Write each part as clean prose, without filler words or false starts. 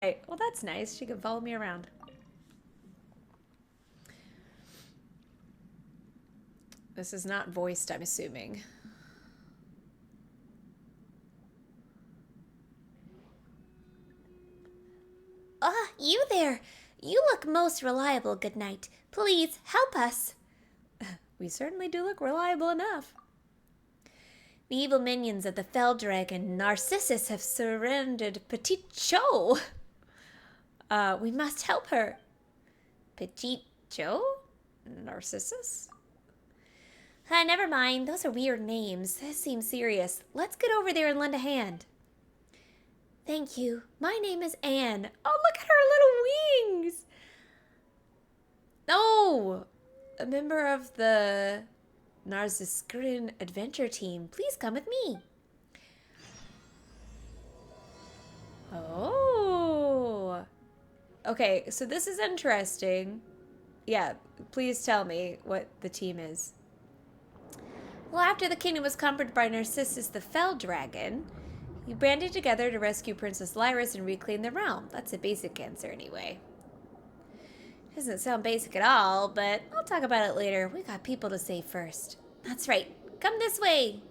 Hey, well, that's nice. She can follow me around. This is not voiced, I'm assuming. Ah, you there! You look most reliable, good night. Please help us. We certainly do look reliable enough. The evil minions of the fell dragon Narcissus have surrendered Petite Cho. We must help her. Petite Joe? Narcissus? Never mind. Those are weird names. This seems serious. Let's get over there and lend a hand. Thank you. My name is Anne. Oh, look at her little wings! Oh! A member of the Narcissus adventure team. Please come with me. Oh. Okay, so this is interesting. Yeah, please tell me what the team is. Well, after the kingdom was conquered by Narcissus the Fell Dragon, we banded together to rescue Princess Lyris and reclaim the realm. That's a basic answer, anyway. Doesn't sound basic at all, but I'll talk about it later. We got people to save first. That's right. Come this way.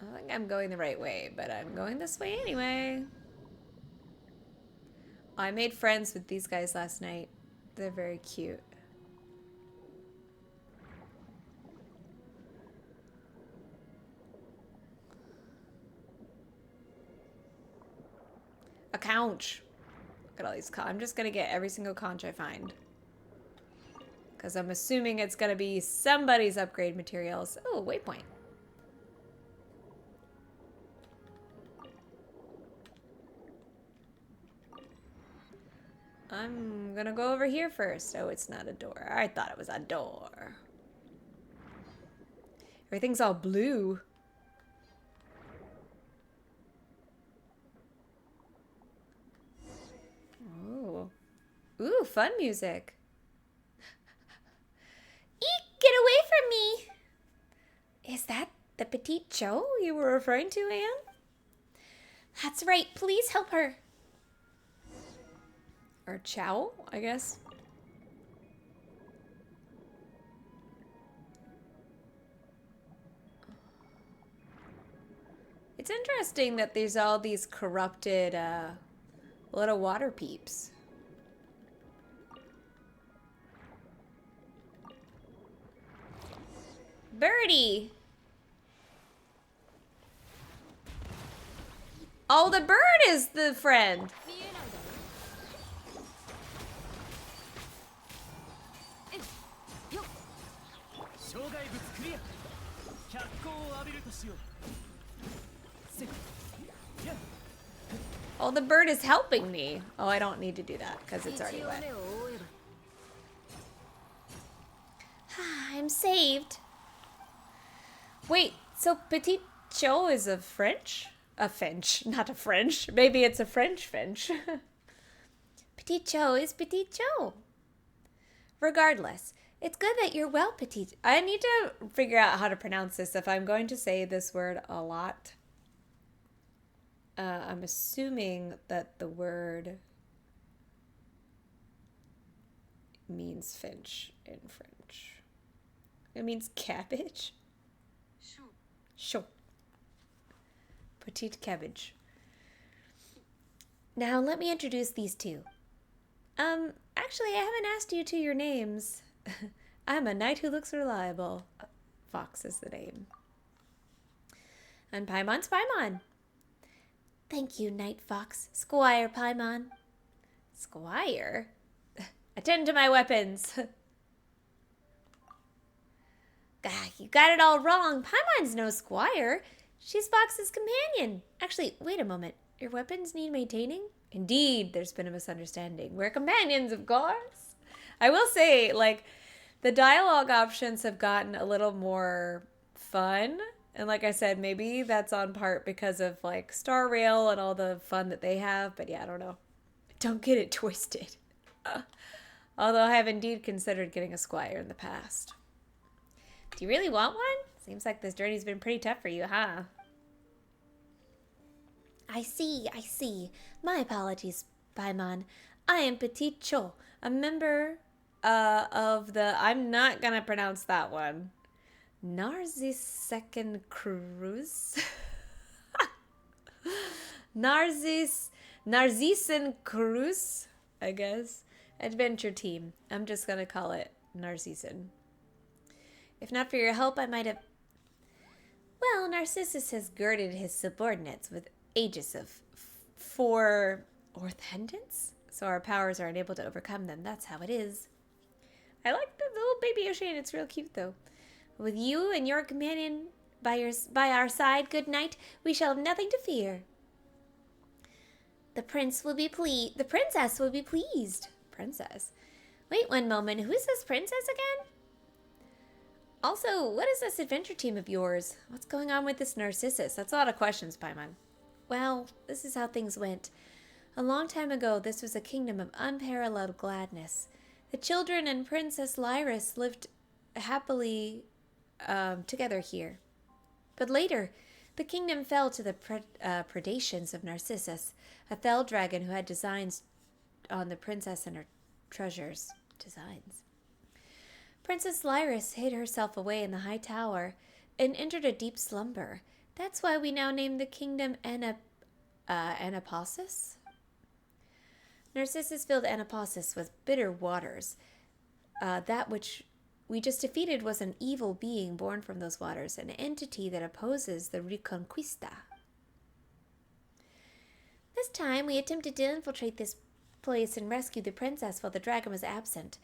I think I'm going the right way, but I'm going this way anyway. I made friends with these guys last night. They're very cute. A conch. Look at all these I'm just gonna get every single conch I find. Because I'm assuming it's gonna be somebody's upgrade materials. Oh, waypoint. I'm gonna go over here first. Oh, it's not a door. I thought it was a door. Everything's all blue. Oh. Ooh, fun music. Eek, get away from me. Is that the Petite Joe you were referring to, Anne? That's right. Please help her. Or Chow, I guess. It's interesting that there's all these corrupted little water peeps. Birdie! Oh, the bird is the friend. Oh, the bird is helping me. Oh, I don't need to do that because it's already wet. I'm saved. Wait, so Petit Joe is a French? A Finch, not a French. Maybe it's a French Finch. Petite Joe is Petite Joe. Regardless, it's good that you're well, Petite. I need to figure out how to pronounce this if I'm going to say this word a lot. I'm assuming that the word means finch in French. It means cabbage. Sure. Petite cabbage. Now let me introduce these two. Actually, I haven't asked you to your names. I'm a knight who looks reliable. Fox is the name. And Paimon's Paimon. Thank you, Knight Fox, Squire Paimon. Squire? Attend to my weapons. You got it all wrong. Paimon's no squire. She's Fox's companion. Actually, wait a moment. Your weapons need maintaining? Indeed, there's been a misunderstanding. We're companions, of course. I will say, like, the dialogue options have gotten a little more fun. And like I said, maybe that's on part because of, like, Star Rail and all the fun that they have. But yeah, I don't know. Don't get it twisted. Although I have indeed considered getting a squire in the past. Do you really want one? Seems like this journey's been pretty tough for you, huh? I see, I see. My apologies, Paimon. I am Petit Cho, a member of the, I'm not gonna pronounce that one. Narcisecond Cruise? Narcissen Cruise, I guess. Adventure team. I'm just gonna call it Narcissen. If not for your help, I might have... Well, Narcissus has girded his subordinates with aegis of for orthendants, so our powers are unable to overcome them. That's how it is. I like the little baby Oceanid. It's real cute, though. With you and your companion by our side, good knight, we shall have nothing to fear. The princess will be pleased. Princess? Wait one moment. Who is this princess again? Also, what is this adventure team of yours? What's going on with this Narcissus? That's a lot of questions, Paimon. Well, this is how things went. A long time ago, this was a kingdom of unparalleled gladness. The children and Princess Lyris lived happily together here. But later, the kingdom fell to the predations of Narcissus, a fell dragon who had designs on the princess and her treasures. Designs. Princess Lyris hid herself away in the high tower and entered a deep slumber. That's why we now name the kingdom Anaposis. Narcissus filled Anaposis with bitter waters. That which we just defeated was an evil being born from those waters, an entity that opposes the Reconquista. This time, we attempted to infiltrate this place and rescue the princess while the dragon was absent.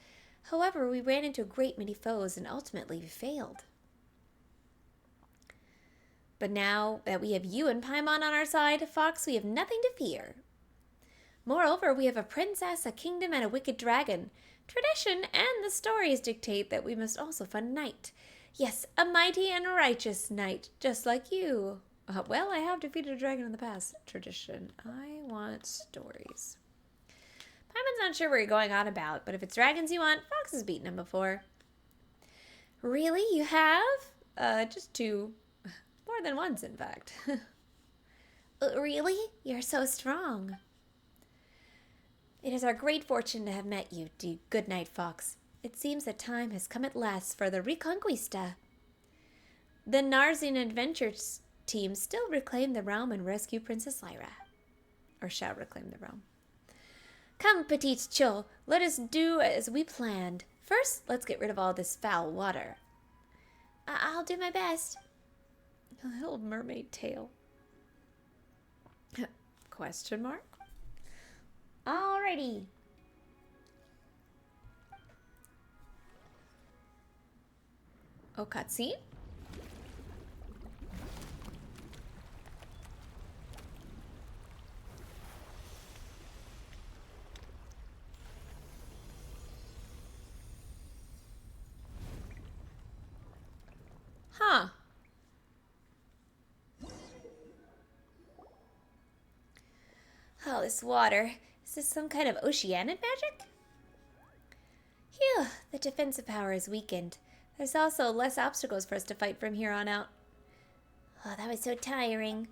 However, we ran into a great many foes and ultimately we failed. But now that we have you and Paimon on our side, Fox, we have nothing to fear. Moreover, we have a princess, a kingdom, and a wicked dragon. Tradition and the stories dictate that we must also find a knight. Yes, a mighty and righteous knight, just like you. Well, I have defeated a dragon in the past. Tradition. I want stories. Paimon's not sure what you're going on about, but if it's dragons you want, Fox has beaten him before. Really? You have? Just two. More than once, in fact. Really? You're so strong. It is our great fortune to have met you, good knight Fox. It seems that time has come at last for the Reconquista. The Narzian Adventures team still reclaim the realm and rescue Princess Lyra. Or shall reclaim the realm. Come, Petit Cho, let us do as we planned. First, let's get rid of all this foul water. I'll do my best. A little mermaid tail. Question mark? Alrighty. Oh, cutscene? Huh. Oh, this water. Is this some kind of Oceanid magic? Phew, the defensive power is weakened. There's also less obstacles for us to fight from here on out. Oh, that was so tiring.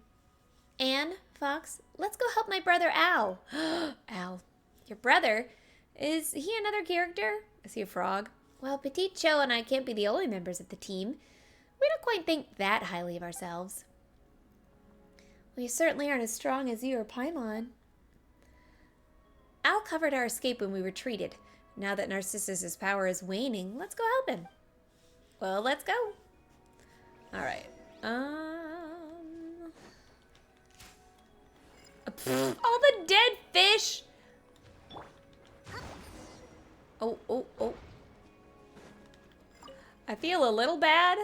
Anne, Fox, let's go help my brother Al. Al. Your brother? Is he another character? Is he a frog? Well, Petit Cho and I can't be the only members of the team. We don't quite think that highly of ourselves. We certainly aren't as strong as you or Paimon. Al covered our escape when we retreated. Now that Narcissus's power is waning, let's go help him. Well, let's go. All right. All the dead fish. Oh, oh, oh. I feel a little bad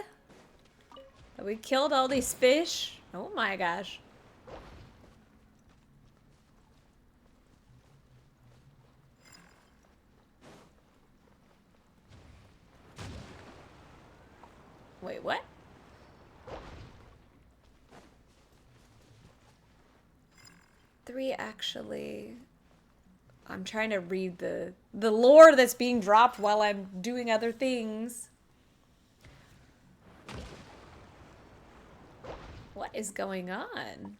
that we killed all these fish. Oh my gosh. Wait, what? Three actually... I'm trying to read the lore that's being dropped while I'm doing other things. What is going on?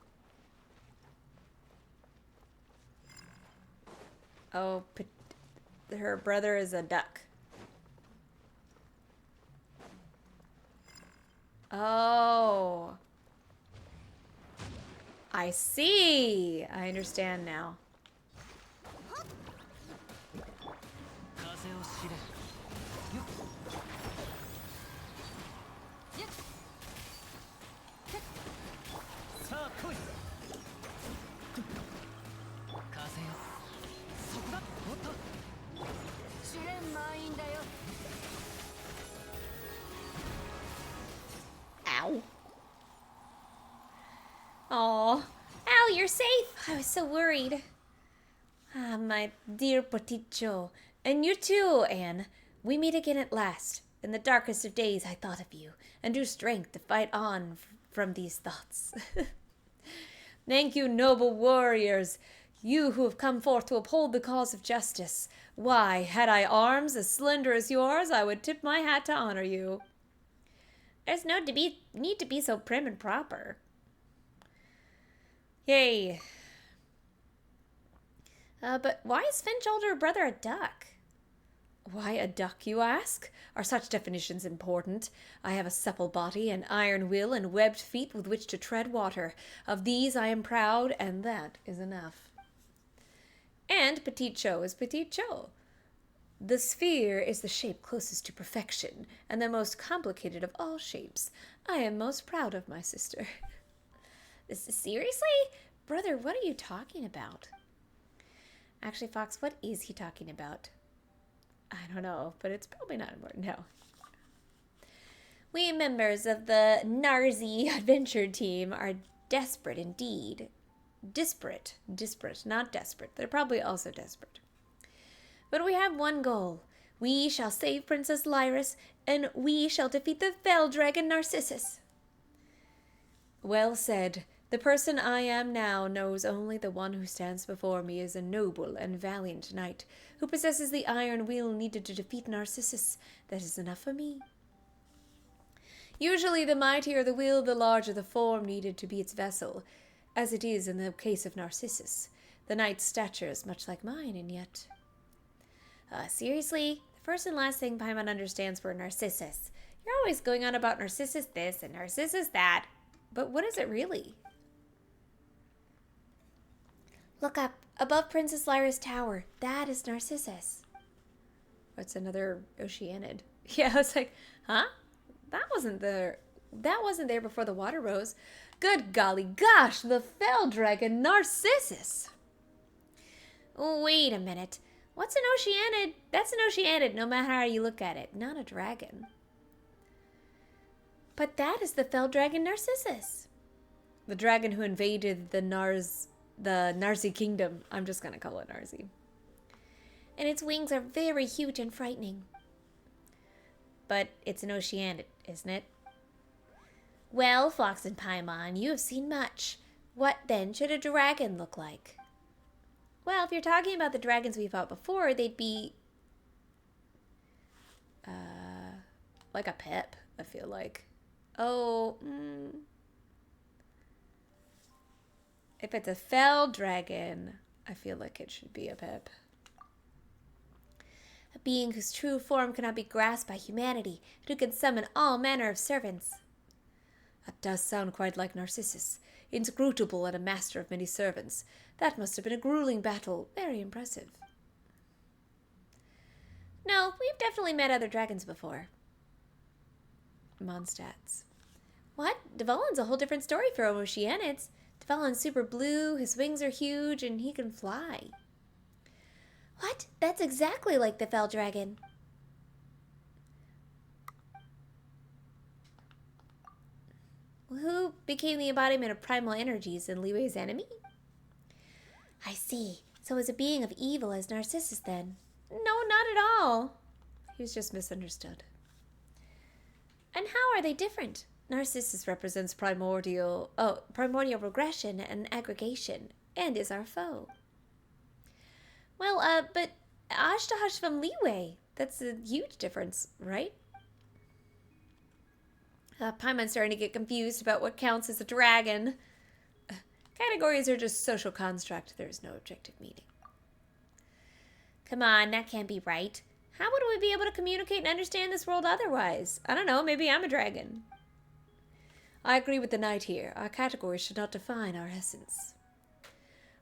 Oh, her brother is a duck. Oh. I see. I understand now. Ow. Aw. Ow, you're safe. I was so worried. Ah, my dear Poticho. And you too, Anne. We meet again at last. In the darkest of days I thought of you, and drew strength to fight on from these thoughts. Thank you, noble warriors, you who have come forth to uphold the cause of justice. Why, had I arms as slender as yours, I would tip my hat to honor you. There's no need to be so prim and proper. Yay. But why is Finch older brother a duck? Why a duck, you ask? Are such definitions important? I have a supple body, an iron will, and webbed feet with which to tread water. Of these I am proud, and that is enough. And Petit Cho is Petit Cho. The sphere is the shape closest to perfection, and the most complicated of all shapes. I am most proud of my sister. Seriously? Brother, what are you talking about? Actually, Fox, what is he talking about? I don't know, but it's probably not important. No. We members of the Narzi adventure team are desperate indeed. Disparate, not desperate. They're probably also desperate. But we have one goal. We shall save Princess Lyris, and we shall defeat the fell dragon Narcissus. Well said. The person I am now knows only the one who stands before me is a noble and valiant knight who possesses the iron will needed to defeat Narcissus. That is enough for me. Usually the mightier the will, the larger the form needed to be its vessel, as it is in the case of Narcissus. The knight's stature is much like mine, and yet... seriously? The first and last thing Paimon understands for Narcissus. You're always going on about Narcissus this and Narcissus that. But what is it really? Look up, above Princess Lyra's tower. That is Narcissus. What's another Oceanid? Yeah, I was like, huh? That wasn't there before the water rose. Good golly gosh, the fell dragon Narcissus. Wait a minute. What's an Oceanid? That's an Oceanid, no matter how you look at it. Not a dragon. But that is the fell dragon Narcissus. The dragon who invaded the Narzi kingdom. I'm just going to call it Narzi. And its wings are very huge and frightening. But it's an Oceanid, isn't it? Well, Fox and Paimon, you have seen much. What then should a dragon look like? Well, if you're talking about the dragons we fought before, they'd be... like a pip, I feel like. Oh, If it's a fell dragon, I feel like it should be a pip. A being whose true form cannot be grasped by humanity, and who can summon all manner of servants. That does sound quite like Narcissus. Inscrutable and a master of many servants. That must have been a grueling battle. Very impressive. No, we've definitely met other dragons before. Mondstadt's. What? Dvalin's a whole different story for Oceanids. Dvalin's super blue, his wings are huge, and he can fly. What? That's exactly like the fell dragon. Who became the embodiment of primal energies and Liwei's enemy? I see. So is a being of evil as Narcissus then? No, not at all. He was just misunderstood. And how are they different? Narcissus represents primordial regression and aggregation, and is our foe. Well, but Ashtahash from Liwei, that's a huge difference, right? Paimon's starting to get confused about what counts as a dragon. Categories are just social construct. There is no objective meaning. Come on, that can't be right. How would we be able to communicate and understand this world otherwise? I don't know, maybe I'm a dragon. I agree with the knight here. Our categories should not define our essence.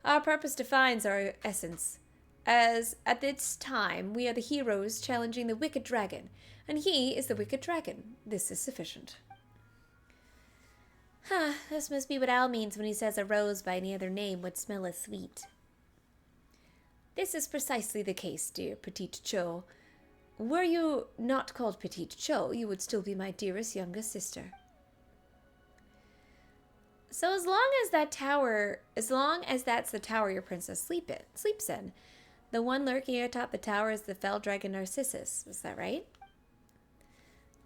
Our purpose defines our essence. As at this time, we are the heroes challenging the wicked dragon, and he is the wicked dragon. This is sufficient. Huh, this must be what Al means when he says a rose by any other name would smell as sweet. This is precisely the case, dear Petite Cho. Were you not called Petite Cho, you would still be my dearest youngest sister. So as long as that's the tower your princess sleeps in, the one lurking atop the tower is the fell dragon Narcissus. Was that right?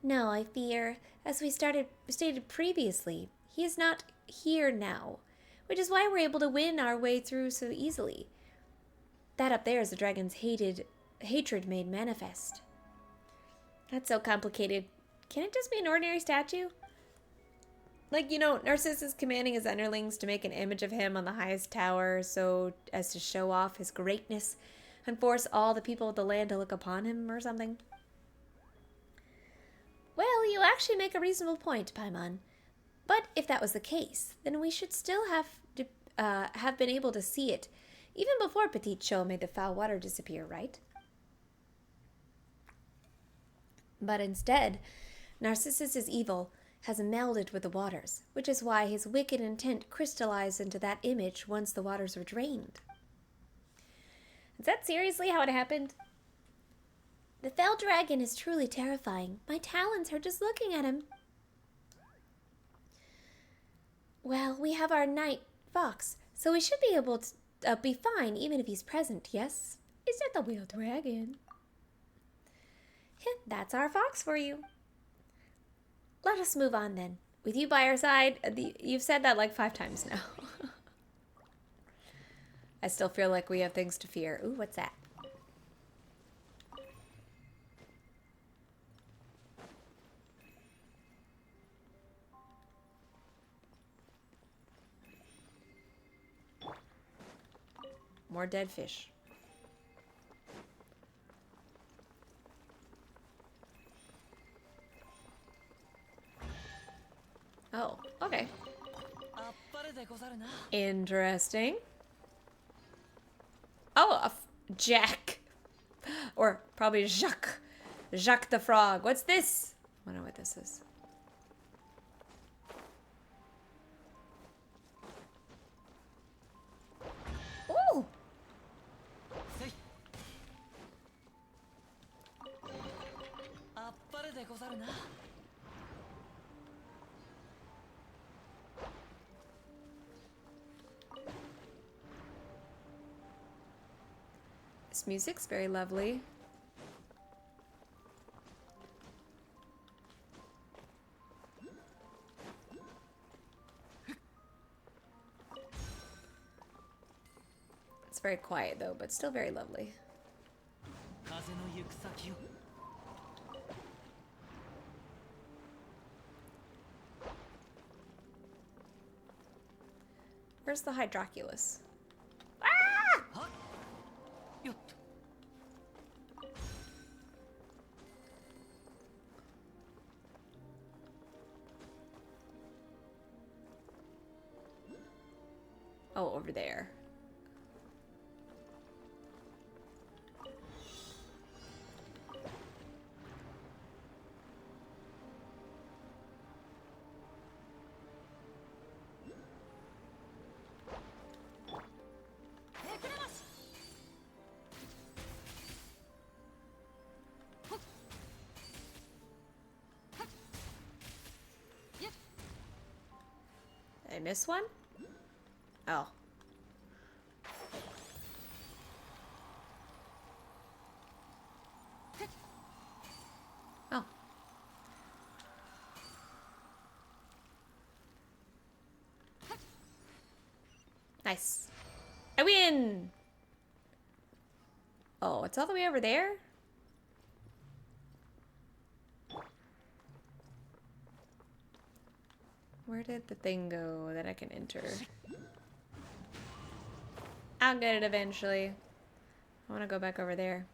No, I fear, as we stated previously, he is not here now, which is why we're able to win our way through so easily. That up there is the dragon's hatred made manifest. That's so complicated. Can it just be an ordinary statue? Like, Narcissus commanding his underlings to make an image of him on the highest tower so as to show off his greatness and force all the people of the land to look upon him or something. Well, you actually make a reasonable point, Paimon. But if that was the case, then we should still have been able to see it, even before Petite Cho made the foul water disappear, right? But instead, Narcissus's evil has melded with the waters, which is why his wicked intent crystallized into that image once the waters were drained. Is that seriously how it happened? The fell dragon is truly terrifying. My talons hurt just looking at him. Well, we have our knight, Fox, so we should be able to be fine even if he's present, yes? Is that the wheel dragon? That's our fox for you. Let us move on then. With you by our side, you've said that like 5 times now. I still feel like we have things to fear. Ooh, what's that? More dead fish. Oh, okay. Interesting. Oh, Jack. Or probably Jacques. Jacques the Frog. What's this? I don't know what this is. Ooh! This music's very lovely. It's very quiet though, but still very lovely. Where's the Hydroculus? Ah! Oh, over there. Did I miss one? Oh. Oh. Nice. I win! Oh, it's all the way over there? Where did the thing go that I can enter? I'll get it eventually. I want to go back over there.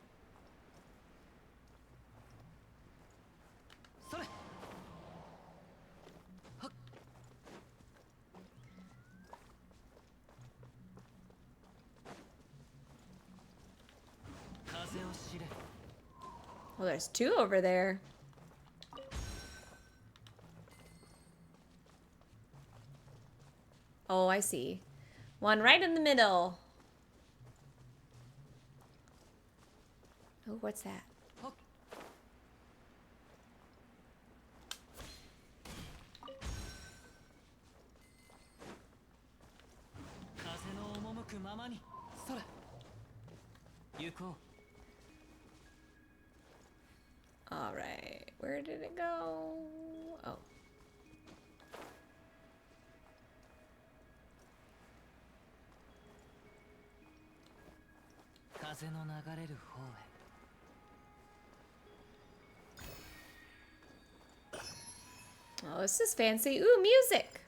Well, there's two over there. Oh, I see. One right in the middle. Oh, what's that? All right, where did it go? Oh. Oh, this is fancy. Ooh, music.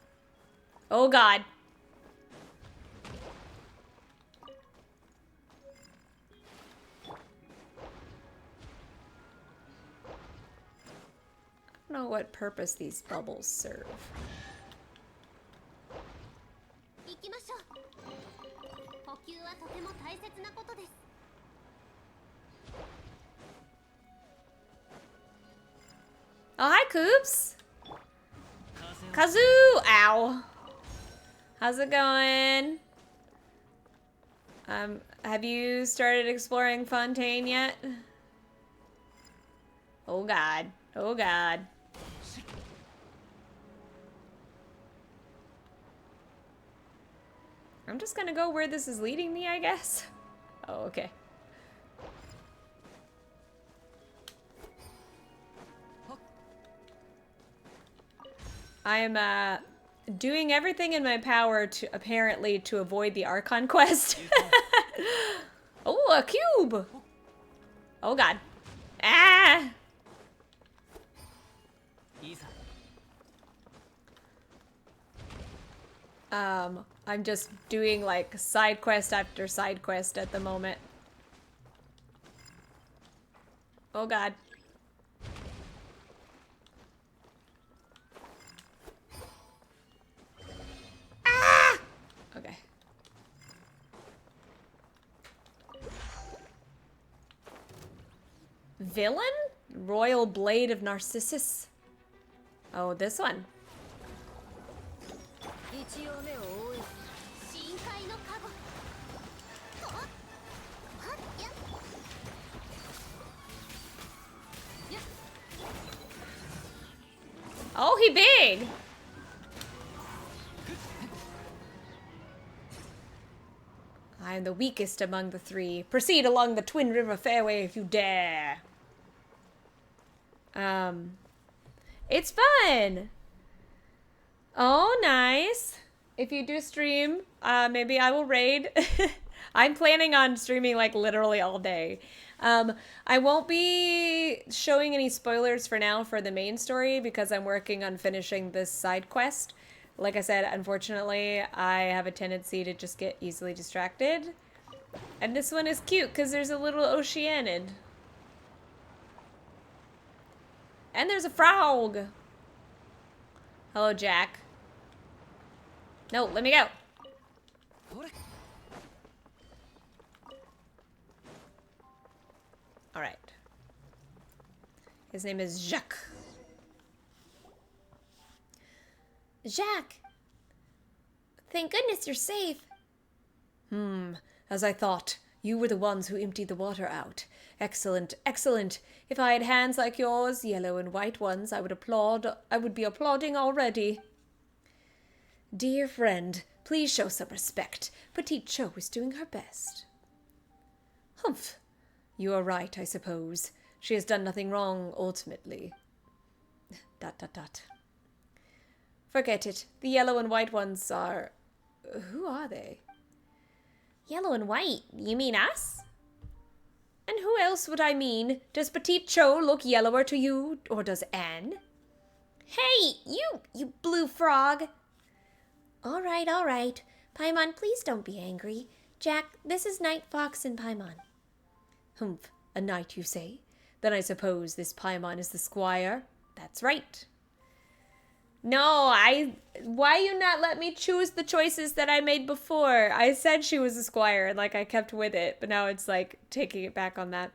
Oh, God. I don't know what purpose these bubbles serve. Oh, hi, Coops. Kazoo! Ow. How's it going? Have you started exploring Fontaine yet? Oh, God. Oh, God. I'm just gonna go where this is leading me, I guess. Oh, okay. I am, doing everything in my power to, apparently, to avoid the Archon Quest. Oh, a cube! Oh, God. Ah! I'm just doing, like, side quest after side quest at the moment. Oh, God. Ah! Okay. Villain? Royal Blade of Narcissus. Oh, this one. Oh, he big! I am the weakest among the three. Proceed along the Twin River Fairway if you dare. It's fun! Oh, nice. If you do stream, maybe I will raid. I'm planning on streaming, like, literally all day. I won't be showing any spoilers for now for the main story because I'm working on finishing this side quest. Like I said, unfortunately, I have a tendency to just get easily distracted. And this one is cute because there's a little Oceanid. And there's a frog. Hello, Jack. No, let me go. All right. His name is Jacques. Jacques! Thank goodness you're safe. As I thought. You were the ones who emptied the water out. Excellent, excellent. If I had hands like yours, yellow and white ones, I would be applauding already. Dear friend, please show some respect. Petite Cho is doing her best. Humph. You are right, I suppose. She has done nothing wrong, ultimately. ... Forget it. The yellow and white ones are... Who are they? Yellow and white? You mean us? And who else would I mean? Does Petite Cho look yellower to you, or does Anne? Hey, you blue frog! All right. Paimon, please don't be angry. Jack, this is Night Fox and Paimon. Humph, a knight, you say? Then I suppose this Paimon is the squire? That's right. No, why you not let me choose the choices that I made before? I said she was a squire and like I kept with it, but now it's like taking it back on that.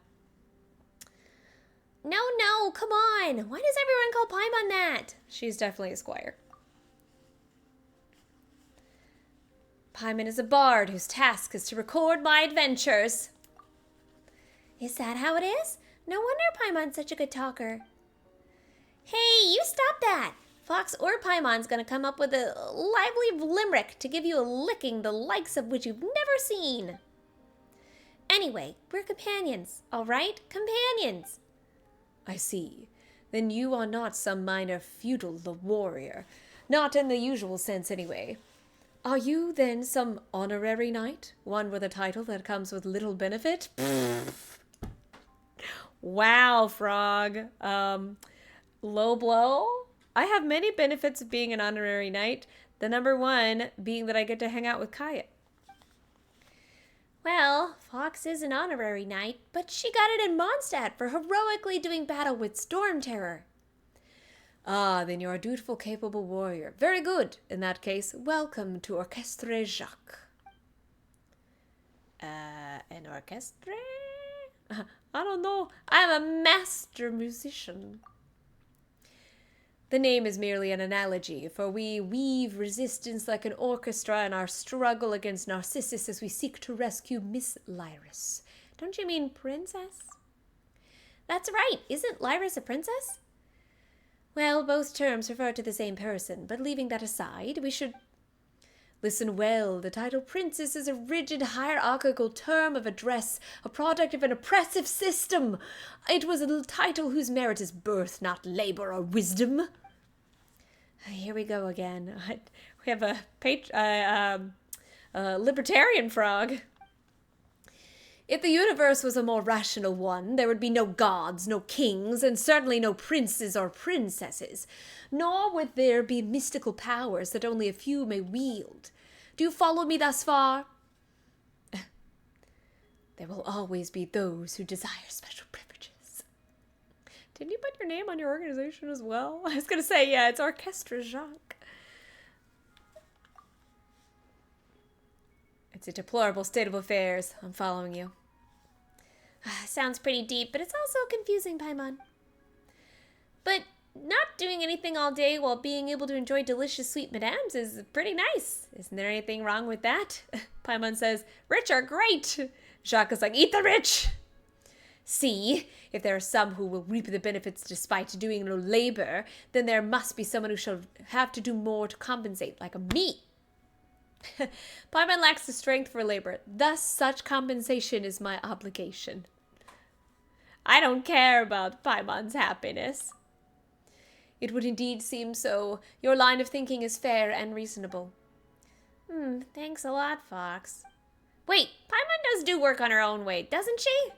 No, come on. Why does everyone call Paimon that? She's definitely a squire. Paimon is a bard whose task is to record my adventures. Is that how it is? No wonder Paimon's such a good talker. Hey, you stop that! Fox or Paimon's gonna come up with a lively limerick to give you a licking the likes of which you've never seen. Anyway, we're companions, all right? Companions. I see. Then you are not some minor feudal warrior. Not in the usual sense, anyway. Are you, then, some honorary knight? One with a title that comes with little benefit? Wow, Frog. Low blow? I have many benefits of being an honorary knight. The number one being that I get to hang out with Kaya. Well, Fox is an honorary knight, but she got it in Mondstadt for heroically doing battle with Storm Terror. Ah, then you're a dutiful, capable warrior. Very good. In that case, welcome to Orchestre Jacques. An orchestre? I don't know. I'm a master musician. The name is merely an analogy, for we weave resistance like an orchestra in our struggle against Narcissus as we seek to rescue Miss Lyris. Don't you mean princess? That's right. Isn't Lyris a princess? Well, both terms refer to the same person, but leaving that aside, we should... Listen well, the title princess is a rigid hierarchical term of address, a product of an oppressive system. It was a title whose merit is birth, not labor or wisdom. Here we go again. We have a libertarian frog. If the universe was a more rational one, there would be no gods, no kings, and certainly no princes or princesses. Nor would there be mystical powers that only a few may wield. Do you follow me thus far? There will always be those who desire special privileges. Didn't you put your name on your organization as well? I was going to say, yeah, it's Orchestre Jacques. It's a deplorable state of affairs. I'm following you. Sounds pretty deep, but it's also confusing, Paimon. But not doing anything all day while being able to enjoy delicious sweet madames is pretty nice. Isn't there anything wrong with that? Paimon says, rich are great. Jacques is like, eat the rich. See, if there are some who will reap the benefits despite doing no labor, then there must be someone who shall have to do more to compensate, like me. Paimon lacks the strength for labor. Thus, such compensation is my obligation. I don't care about Paimon's happiness. It would indeed seem so. Your line of thinking is fair and reasonable. Thanks a lot, Fox. Wait, Paimon does do work on her own way, doesn't she?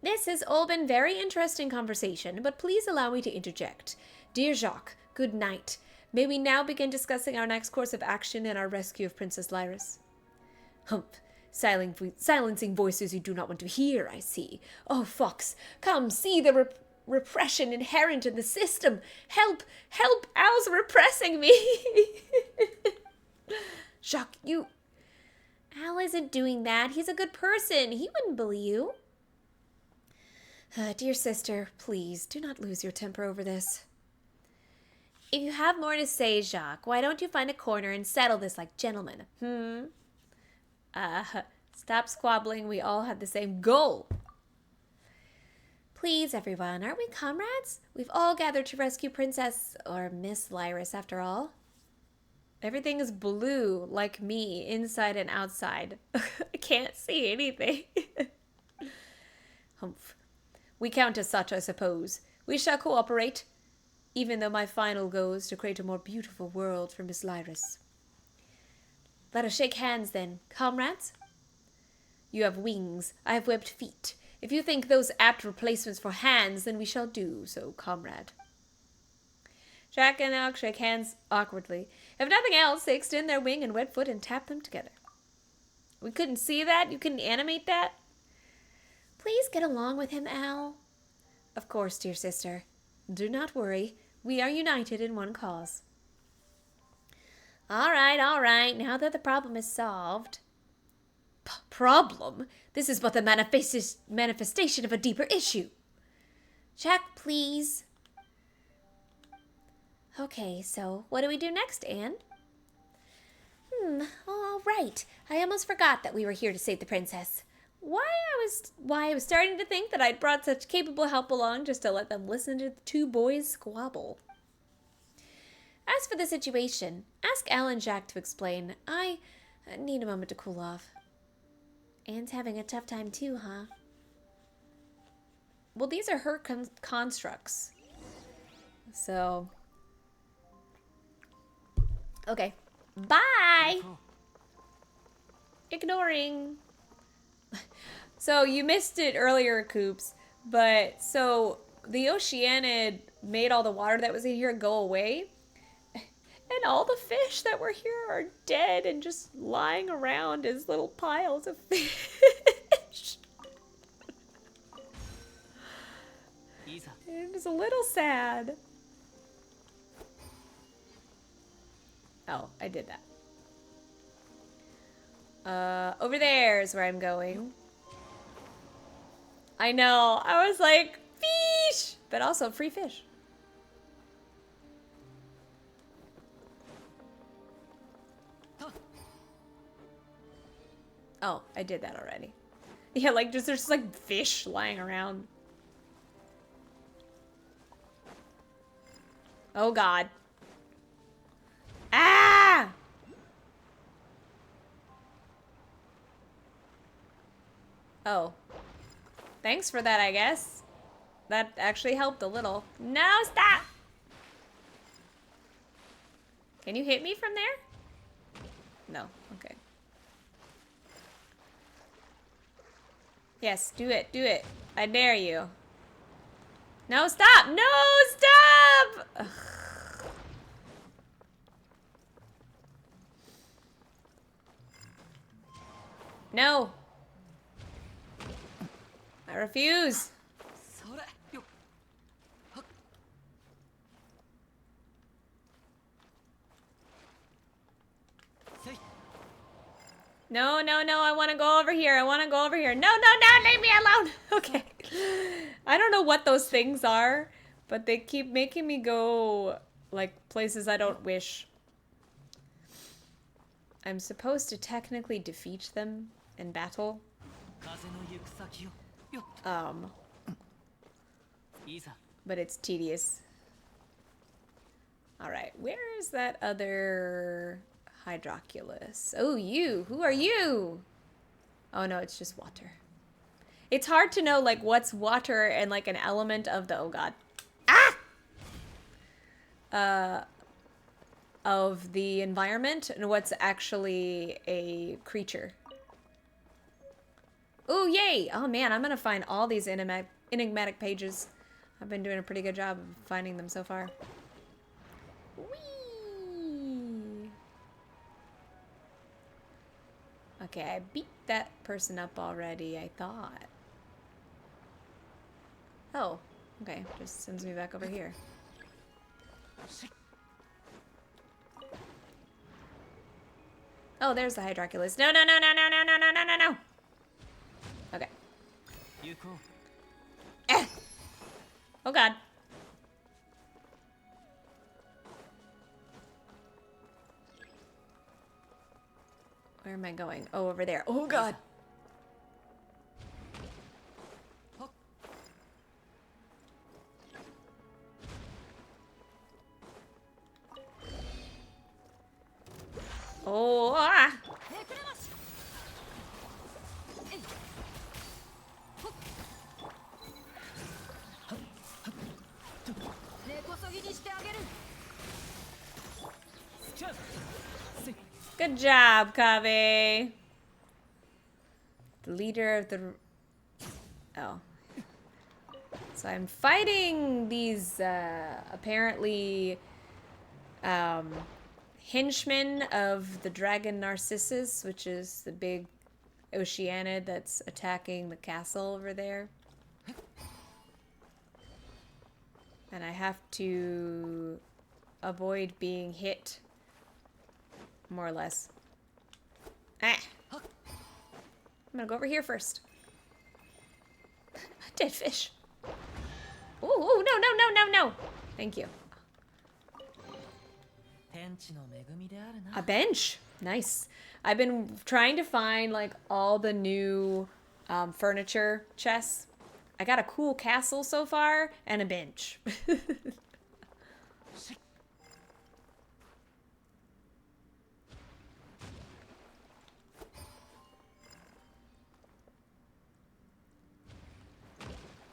This has all been very interesting conversation, but please allow me to interject. Dear Jacques, good night. May we now begin discussing our next course of action in our rescue of Princess Lyris? Humph. Silencing voices you do not want to hear, I see. Oh, Fox, come, see the repression inherent in the system. Help! Help! Al's repressing me! Jacques, you... Al isn't doing that. He's a good person. He wouldn't bully you. Dear sister, please, do not lose your temper over this. If you have more to say, Jacques, why don't you find a corner and settle this like gentlemen? Stop squabbling. We all have the same goal. Please, everyone, aren't we comrades? We've all gathered to rescue Princess, or Miss Lyris, after all. Everything is blue, like me, inside and outside. I can't see anything. Humph. We count as such, I suppose. We shall cooperate, even though my final goal is to create a more beautiful world for Miss Lyris. Let us shake hands, then, comrades. You have wings, I have webbed feet. If you think those apt replacements for hands, then we shall do so, comrade. Jack and Alec shake hands awkwardly. If nothing else, they extend their wing and web foot and tap them together. We couldn't see that? You couldn't animate that? Please get along with him, Al. Of course, dear sister. Do not worry. We are united in one cause. All right. Now that the problem is solved. Problem? This is but the manifestation of a deeper issue. Check, please. Okay, so what do we do next, Anne? All right. I almost forgot that we were here to save the princess. Why I was starting to think that I'd brought such capable help along just to let them listen to the two boys squabble. As for the situation, ask Al and Jacques to explain. I need a moment to cool off. Anne's having a tough time too, huh? Well, these are her constructs. So... Okay. Bye! Ignoring. So, you missed it earlier, Coops. But, so, the Oceanid made all the water that was in here go away. And all the fish that were here are dead and just lying around as little piles of fish. It was a little sad. Oh, I did that. Over there is where I'm going. I know. I was like, fish! But also free fish. Oh, I did that already. Yeah, like there's just like fish lying around. Oh god. Ah! Oh. Thanks for that, I guess. That actually helped a little. No, stop! Can you hit me from there? No, okay. Yes, do it, do it. I dare you. No, stop! No, stop! Ugh. No. I refuse. No, no, no, I want to go over here. I want to go over here. No, no, no, leave me alone. Okay. I don't know what those things are, but they keep making me go, like, places I don't wish. I'm supposed to technically defeat them in battle. But it's tedious. Alright, where is that other Hydroculus? Oh, you! Who are you? Oh no, it's just water. It's hard to know, like, what's water and, like, an element of the... Oh god. Ah! Of the environment and what's actually a creature. Oh, yay! Oh man, I'm gonna find all these enigmatic pages. I've been doing a pretty good job of finding them so far. Whee! Okay, I beat that person up already, I thought. Oh, okay, just sends me back over here. Oh, there's the Hydroculus. No, no, no, no, no, no, no, no, no, no, no. Okay. Eh. Oh god. Where am I going? Oh, over there. Oh god. Oh, ah. Good job, Kave. The leader of the... Oh. So I'm fighting these, apparently, henchmen of the dragon Narcissus, which is the big Oceanid that's attacking the castle over there. And I have to avoid being hit, more or less. Ah! I'm gonna go over here first. Dead fish. Ooh, ooh, no, no, no, no, no. Thank you. A bench. Nice. I've been trying to find like all the new furniture chests. I got a cool castle so far and a bench.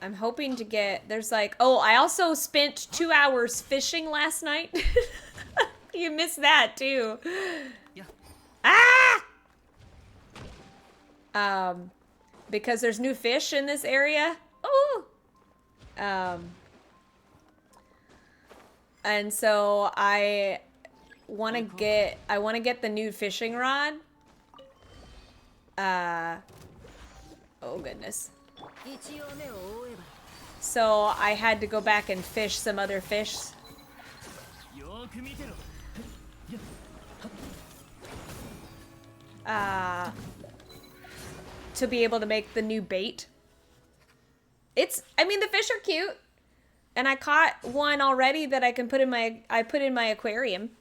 I'm hoping to get, there's like, oh, I also spent 2 hours fishing last night. You missed that too. Yeah. Ah! Because there's new fish in this area. Oh! And so I want to get the new fishing rod. Oh goodness. So I had to go back and fish some other fish. To be able to make the new bait. I mean, the fish are cute. And I caught one already that I can put in my aquarium.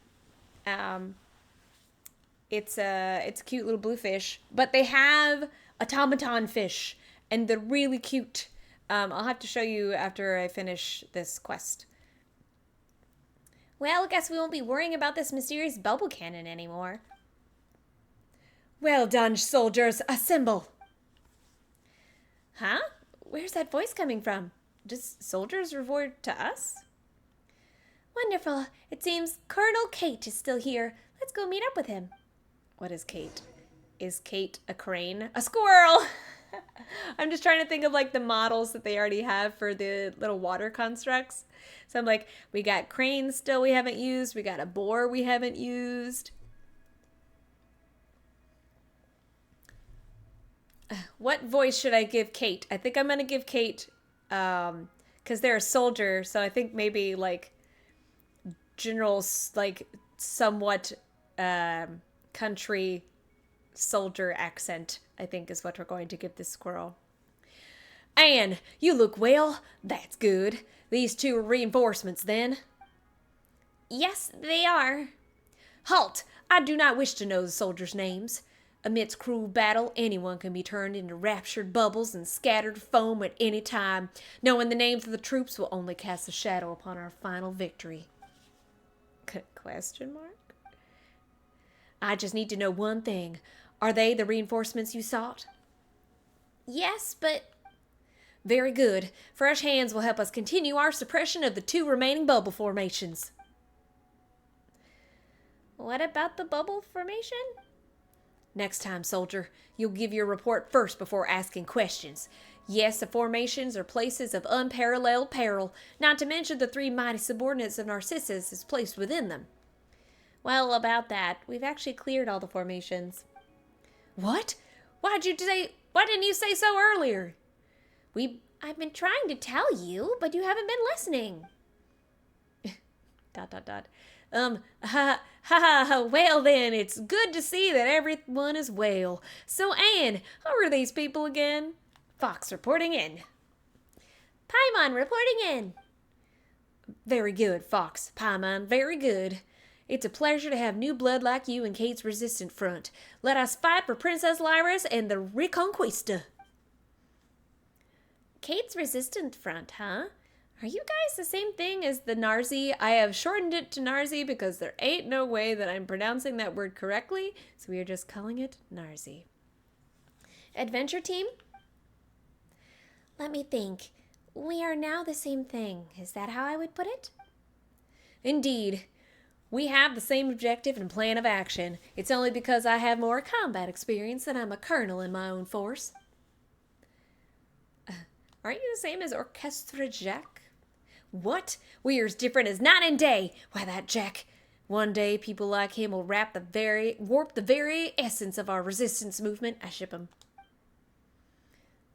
It's a cute little blue fish. But they have automaton fish. And they're really cute. I'll have to show you after I finish this quest. Well, I guess we won't be worrying about this mysterious bubble cannon anymore. Well done, soldiers. Assemble. Huh? Where's that voice coming from? Does soldiers report to us? Wonderful. It seems Colonel Kate is still here. Let's go meet up with him. What is Kate? Is Kate a crane? A squirrel! I'm just trying to think of like the models that they already have for the little water constructs. So I'm like, we got cranes still we haven't used. We got a boar we haven't used. What voice should I give Kate? I think I'm going to give Kate, because they're a soldier, so I think maybe like general, like somewhat country soldier accent, I think is what we're going to give this squirrel. Anne, you look well. That's good. These two are reinforcements then? Yes, they are. Halt! I do not wish to know the soldiers' names. Amidst cruel battle, anyone can be turned into raptured bubbles and scattered foam at any time. Knowing the names of the troops will only cast a shadow upon our final victory. Question mark? I just need to know one thing. Are they the reinforcements you sought? Yes, but... Very good. Fresh hands will help us continue our suppression of the 2 remaining bubble formations. What about the bubble formation? Next time, soldier, you'll give your report first before asking questions. Yes, the formations are places of unparalleled peril, not to mention the 3 mighty subordinates of Narcissus is placed within them. Well, about that, we've actually cleared all the formations. What? Why didn't you say so earlier? I've been trying to tell you, but you haven't been listening. ... Well then, it's good to see that everyone is well. So Anne, who are these people again? Fox reporting in. Paimon reporting in. Very good, Fox. Paimon, very good. It's a pleasure to have new blood like you in Kate's resistant front. Let us fight for Princess Lyris and the Reconquista. Kate's resistant front, huh? Are you guys the same thing as the Narzi? I have shortened it to Narzi because there ain't no way that I'm pronouncing that word correctly, so we are just calling it Narzi. Adventure team? Let me think. We are now the same thing. Is that how I would put it? Indeed. We have the same objective and plan of action. It's only because I have more combat experience that I'm a colonel in my own force. Aren't you the same as Orchestra Jack? What? We are as different as night and day. Why, that Jack... One day, people like him will warp the very essence of our resistance movement. I ship him.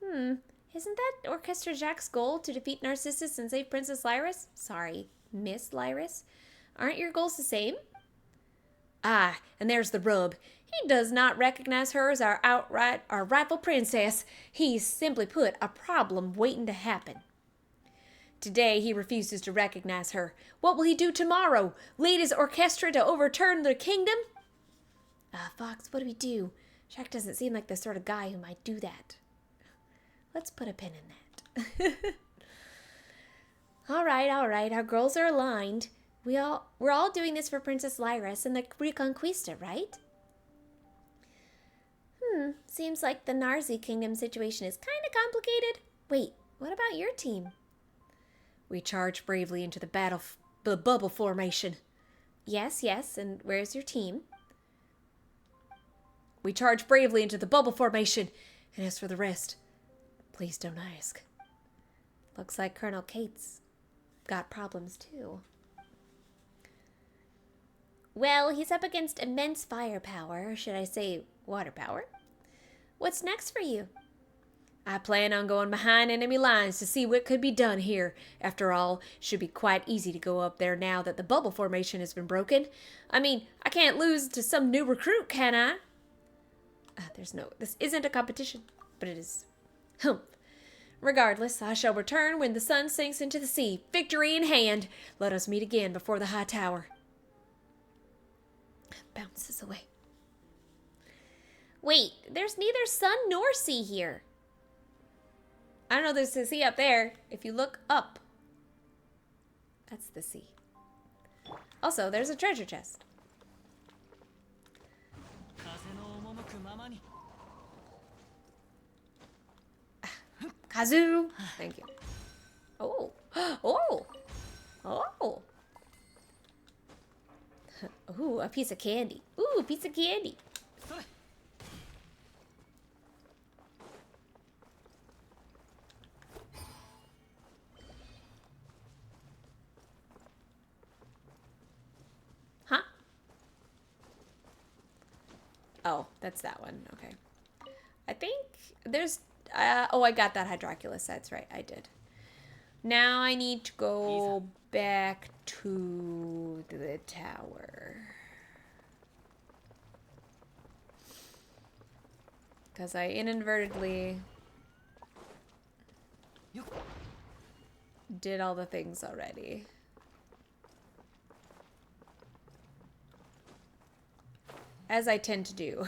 Isn't that Orchestra Jacques' goal to defeat Narcissus and save Princess Lyris? Sorry, Miss Lyris. Aren't your goals the same? Ah, and there's the rub. He does not recognize her as our rightful princess. He's simply put a problem waiting to happen. Today he refuses to recognize her. What will he do tomorrow? Lead his orchestra to overturn the kingdom? Fox, what do we do? Jacques doesn't seem like the sort of guy who might do that. Let's put a pin in that. All right. Our goals are aligned. We're all doing this for Princess Lyris and the Reconquista, right? Seems like the Narzi Kingdom situation is kind of complicated. Wait, what about your team? We charge bravely into the bubble formation. Yes, and where's your team? We charge bravely into the bubble formation, and as for the rest, please don't ask. Looks like Colonel Kate's got problems too. Well, he's up against immense firepower, or should I say water power. What's next for you? I plan on going behind enemy lines to see what could be done here. After all, it should be quite easy to go up there now that the bubble formation has been broken. I mean, I can't lose to some new recruit, can I? This isn't a competition, but it is. Humph. Regardless, I shall return when the sun sinks into the sea, victory in hand. Let us meet again before the high tower. Bounces away. Wait, there's neither sun nor sea here. I don't know, there's a sea up there. If you look up, that's the sea. Also, there's a treasure chest. Kazoo! Thank you. Oh! Oh! Oh! Ooh, a piece of candy. Ooh, a piece of candy. Huh? Oh, that's that one. Okay. I think there's... oh, I got that Hydroculus. That's right. I did. Now I need to go back to the tower. Because I inadvertently did all the things already. As I tend to do.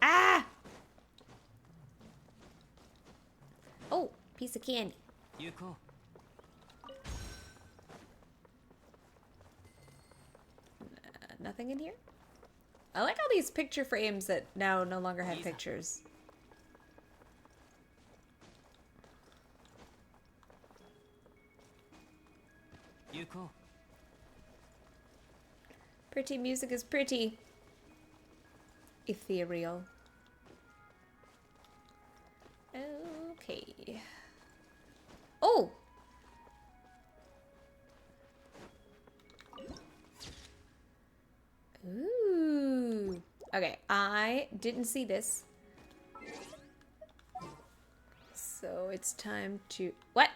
Ah! Oh, piece of candy. Nothing in here? I like all these picture frames that now no longer have pictures. Pretty music is pretty ethereal. Okay. Oh! Ooh. Okay, I didn't see this. So it's time to... What?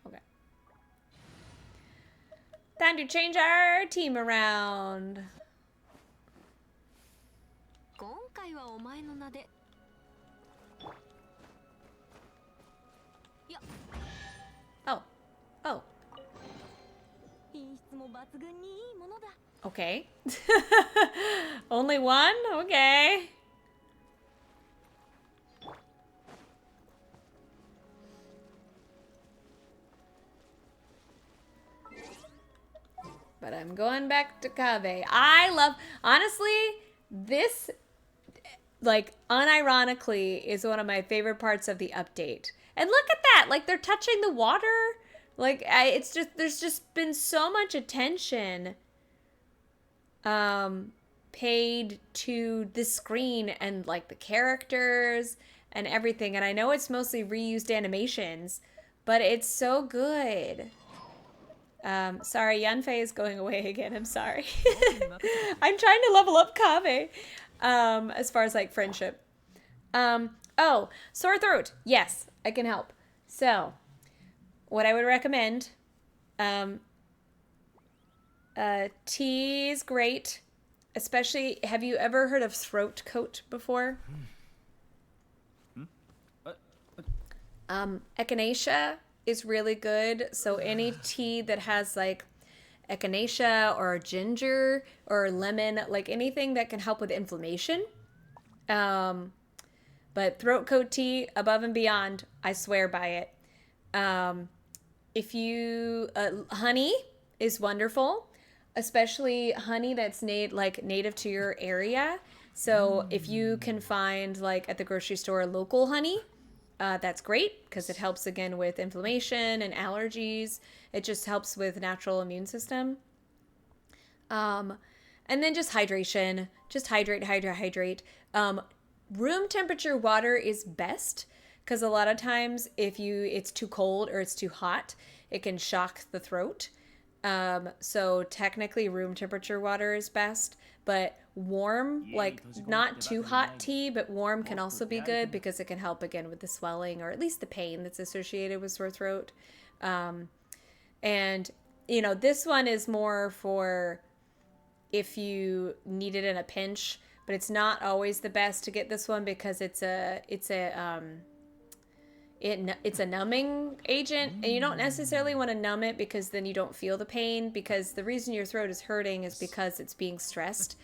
Okay. Time to change our team around. Oh. Oh. Okay. Only one? Okay. But I'm going back to Kaveh. I love, honestly, this, like, unironically, is one of my favorite parts of the update. And look at that! Like, they're touching the water. Like, it's just, there's just been so much attention paid to the screen and, like, the characters and everything. And I know it's mostly reused animations, but it's so good. Sorry, Yanfei is going away again. I'm sorry. I'm trying to level up Kave. As far as like friendship. Oh, sore throat. Yes, I can help. So, what I would recommend, tea is great. Especially, have you ever heard of throat coat before? Echinacea is really good. So any tea that has like echinacea or ginger or lemon, like anything that can help with inflammation. But throat coat tea, above and beyond, I swear by it. If you honey is wonderful, especially honey that's native to your area. So if you can find like at the grocery store local honey, that's great because it helps again with inflammation and allergies. It just helps with natural immune system. And then just hydration. Just hydrate. Room temperature water is best because a lot of times if it's too cold or it's too hot, it can shock the throat. So technically room temperature water is best, but warm, like not too hot tea, but warm can also be good because it can help again with the swelling or at least the pain that's associated with sore throat. And this one is more for if you need it in a pinch, but it's not always the best to get this one because it's a numbing agent, and you don't necessarily want to numb it because then you don't feel the pain, because the reason your throat is hurting is because it's being stressed.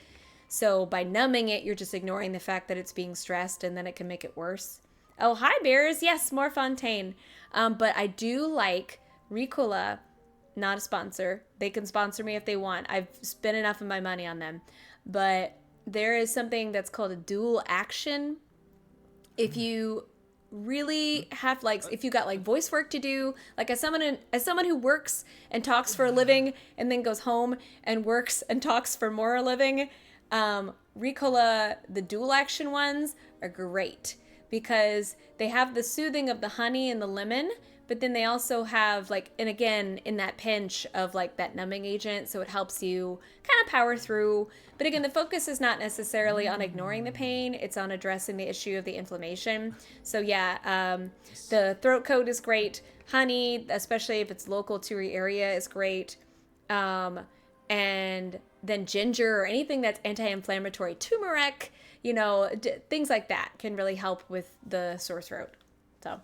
So by numbing it, you're just ignoring the fact that it's being stressed, and then it can make it worse. Oh, hi, bears. Yes, more Fontaine. But I do like Ricola, not a sponsor. They can sponsor me if they want. I've spent enough of my money on them. But there is something that's called a dual action. If you really have if you got like voice work to do, like as someone who works and talks for a living and then goes home and works and talks for more a living, Ricola, the dual action ones are great because they have the soothing of the honey and the lemon, but then they also have and again in that pinch of that numbing agent, so it helps you kind of power through. But again, the focus is not necessarily on ignoring the pain, it's on addressing the issue of the inflammation. So yeah, the throat coat is great. Honey, especially if it's local to your area, is great. And then ginger or anything that's anti-inflammatory, turmeric, things like that can really help with the sore throat. So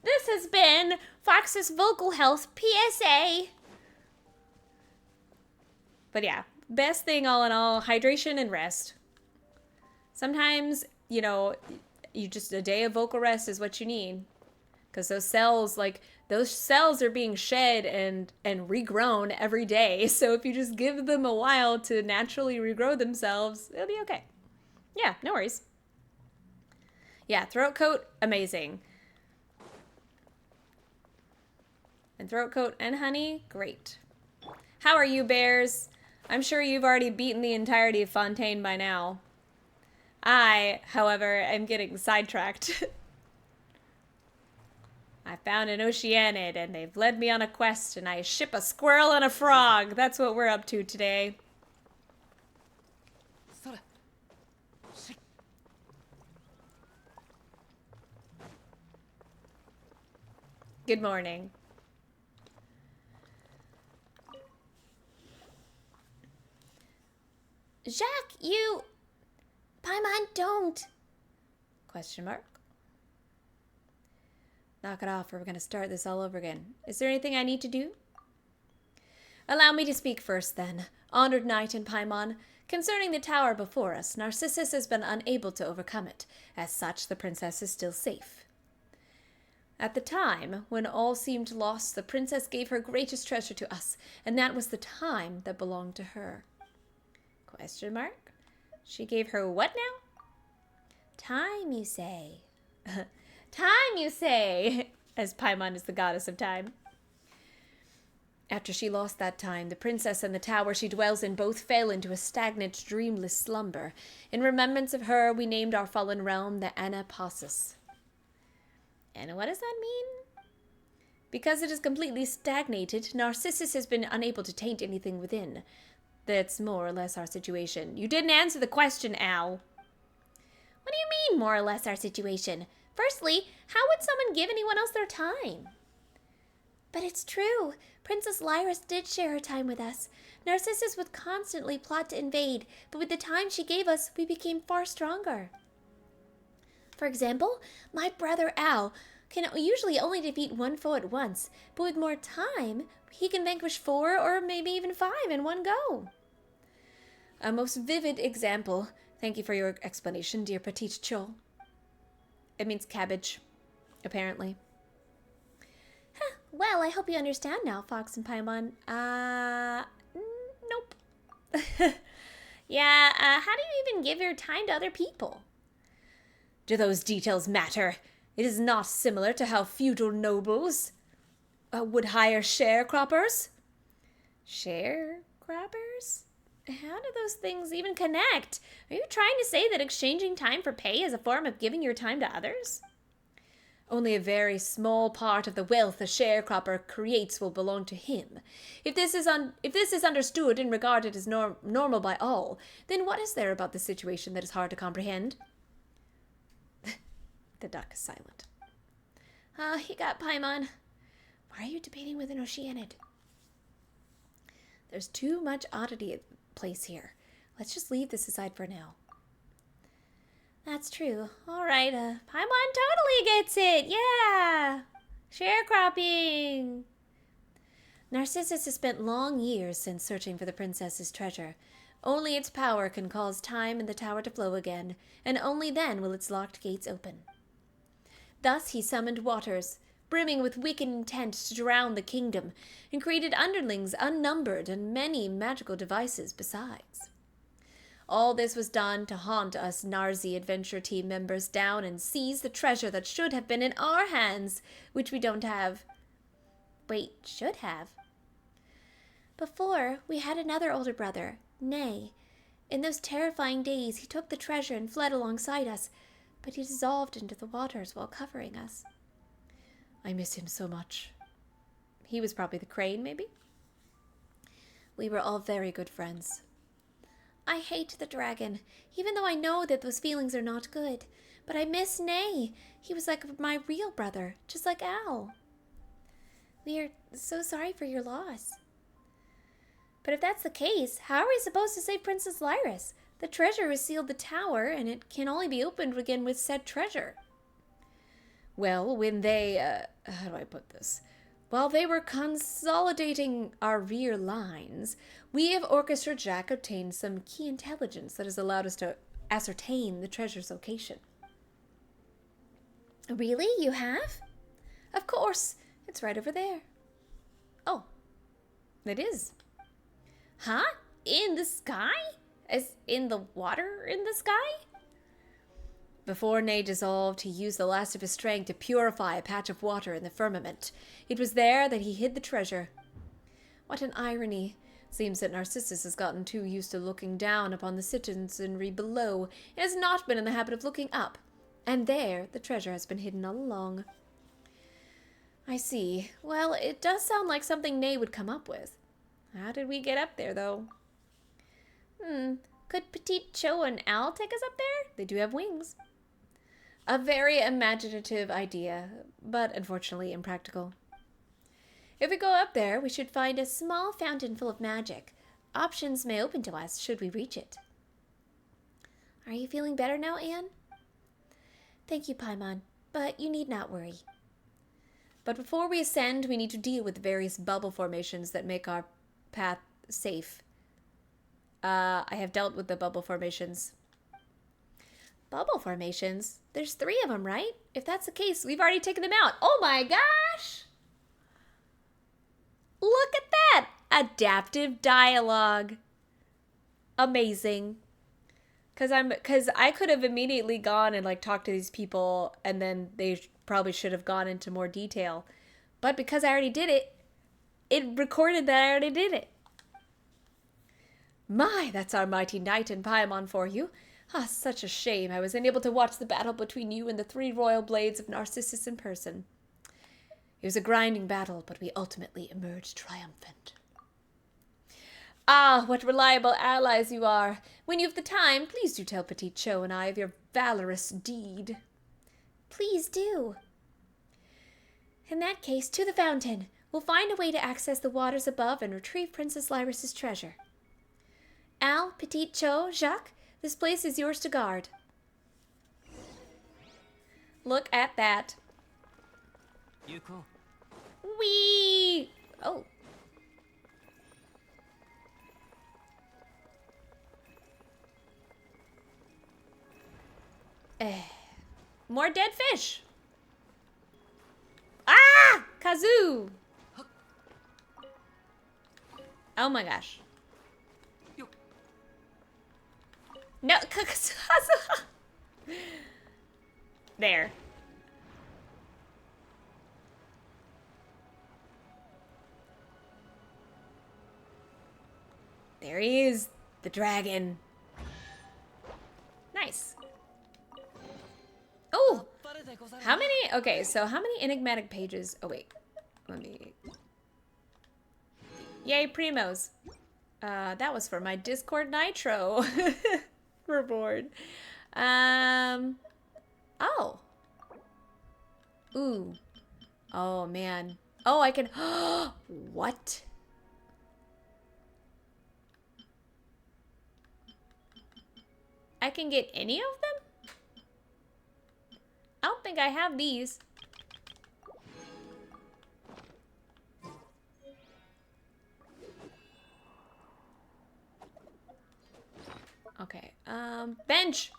this has been Fox's Vocal Health PSA. But yeah, best thing all in all, hydration and rest. Sometimes, you just a day of vocal rest is what you need. Because those cells are being shed and regrown every day. So if you just give them a while to naturally regrow themselves, it'll be okay. Yeah, no worries. Yeah, throat coat, amazing. And throat coat and honey, great. How are you, bears? I'm sure you've already beaten the entirety of Fontaine by now. I, however, am getting sidetracked. I found an Oceanid, and they've led me on a quest, and I ship a squirrel and a frog. That's what we're up to today. Good morning. Jacques, you... Paimon, don't. Question mark. Knock it off or we're going to start this all over again. Is there anything I need to do? Allow me to speak first, then. Honored knight and Paimon, concerning the tower before us, Narcissus has been unable to overcome it. As such, the princess is still safe. At the time, when all seemed lost, the princess gave her greatest treasure to us, and that was the time that belonged to her. Question mark. She gave her what now? Time, you say. Time, you say, as Paimon is the goddess of time. After she lost that time, the princess and the tower she dwells in both fell into a stagnant, dreamless slumber. In remembrance of her, we named our fallen realm the Anapausis. And what does that mean? Because it is completely stagnated, Narcissus has been unable to taint anything within. That's more or less our situation. You didn't answer the question, Al. What do you mean, more or less our situation? Firstly, how would someone give anyone else their time? But it's true. Princess Lyris did share her time with us. Narcissus would constantly plot to invade, but with the time she gave us, we became far stronger. For example, my brother Al can usually only defeat one foe at once, but with more time, he can vanquish 4 or maybe even 5 in one go. A most vivid example. Thank you for your explanation, dear Petite Chol. It means cabbage, apparently. Well, I hope you understand now, Fox and Paimon. Nope. Yeah, how do you even give your time to other people? Do those details matter? It is not similar to how feudal nobles would hire sharecroppers. Sharecroppers? How do those things even connect? Are you trying to say that exchanging time for pay is a form of giving your time to others? Only a very small part of the wealth a sharecropper creates will belong to him. If this is understood and regarded as normal by all, then what is there about the situation that is hard to comprehend? The duck is silent. You got Paimon. Why are you debating with an Oceanid? There's too much oddity at place here. Let's just leave this aside for now. That's true. Alright, Paimon totally gets it! Yeah! Sharecropping! Narcissus has spent long years since searching for the princess's treasure. Only its power can cause time in the tower to flow again, and only then will its locked gates open. Thus he summoned waters, brimming with wicked intent to drown the kingdom, and created underlings unnumbered and many magical devices besides. All this was done to haunt us Narzi adventure team members down and seize the treasure that should have been in our hands, which we don't have. Wait, should have? Before, we had another older brother, Nay. In those terrifying days, he took the treasure and fled alongside us, but he dissolved into the waters while covering us. I miss him so much. He was probably the crane, maybe? We were all very good friends. I hate the dragon, even though I know that those feelings are not good. But I miss Nay. He was like my real brother, just like Al. We are so sorry for your loss. But if that's the case, how are we supposed to save Princess Lyris? The treasure has sealed the tower, and it can only be opened again with said treasure. Well, when they, how do I put this? While they were consolidating our rear lines, we of Orchestra Jack obtained some key intelligence that has allowed us to ascertain the treasure's location. Really? You have? Of course. It's right over there. Oh, it is. Huh? In the sky? As in the water in the sky? Before Nay dissolved, he used the last of his strength to purify a patch of water in the firmament. It was there that he hid the treasure. What an irony. Seems that Narcissus has gotten too used to looking down upon the citizenry below, and has not been in the habit of looking up. And there the treasure has been hidden all along. I see. Well, it does sound like something Nay would come up with. How did we get up there, though? Could Petite Cho and Al take us up there? They do have wings. A very imaginative idea, but unfortunately impractical. If we go up there, we should find a small fountain full of magic. Options may open to us should we reach it. Are you feeling better now, Anne? Thank you, Paimon, but you need not worry. But before we ascend, we need to deal with the various bubble formations that make our path safe. I have dealt with the bubble formations. Bubble formations? There's 3 of them, right? If that's the case, we've already taken them out. Oh my gosh! Look at that! Adaptive dialogue. Amazing. Because I could have immediately gone and like talked to these people, and then they probably should have gone into more detail. But because I already did it, it recorded that I already did it. My, that's our mighty knight and Paimon for you. Ah, such a shame I was unable to watch the battle between you and the 3 royal blades of Narcissus in person. It was a grinding battle, but we ultimately emerged triumphant. Ah, what reliable allies you are. When you have the time, please do tell Petite Cho and I of your valorous deed. Please do. In that case, to the fountain. We'll find a way to access the waters above and retrieve Princess Lyris's treasure. Al, Petite Cho, Jacques, this place is yours to guard. Look at that. Whee! Oh. More dead fish. Ah! Kazoo! Oh my gosh. No, Kazoo! There. There he is, the dragon. Nice. Oh! How many? Okay, so how many enigmatic pages? Oh, wait. Let me... Yay, Primos. That was for my Discord Nitro reward. Oh. Ooh. Oh, man. Oh, I can... What? I can get any of them? I don't think I have these. Okay. Bench.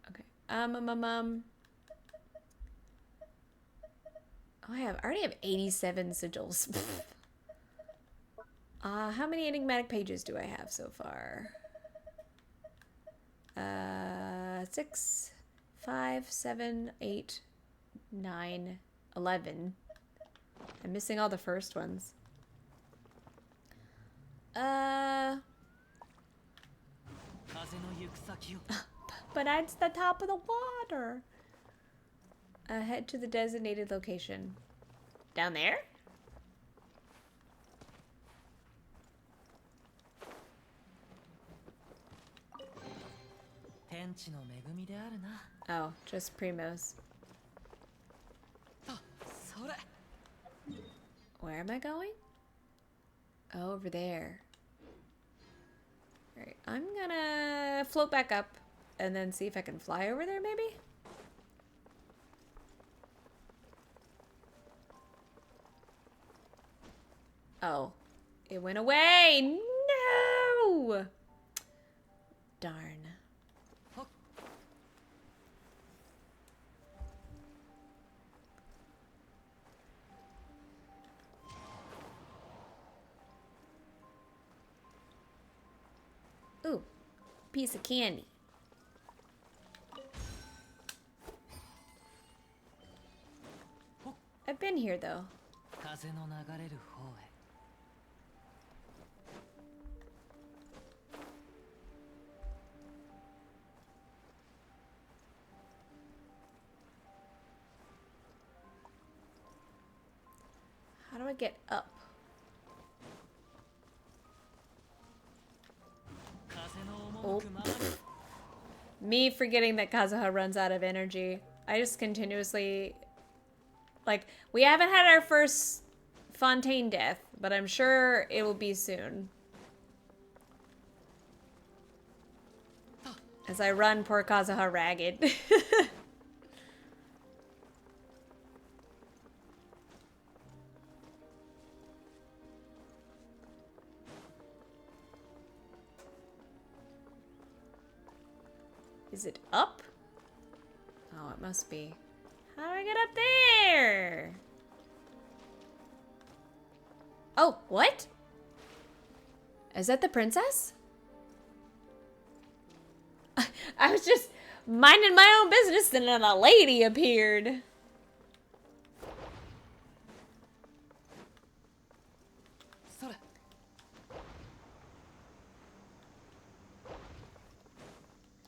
Okay. Oh, I already have 87 sigils. How many enigmatic pages do I have so far? 6, 5, 7, 8, 9, 11. I'm missing all the first ones. But it's the top of the water. Head to the designated location. Down there? Oh, just Primos. Where am I going? Oh, over there. Alright, I'm gonna float back up and then see if I can fly over there, maybe? Oh, it went away! No! Darn. Ooh, piece of candy. I've been here though. How do I get up? Oh. Me forgetting that Kazuha runs out of energy. I just continuously... Like, we haven't had our first Fontaine death, but I'm sure it will be soon. As I run poor Kazuha ragged. Is it up? Oh, it must be. How do I get up there? Oh, what? Is that the princess? I was just minding my own business and then a lady appeared.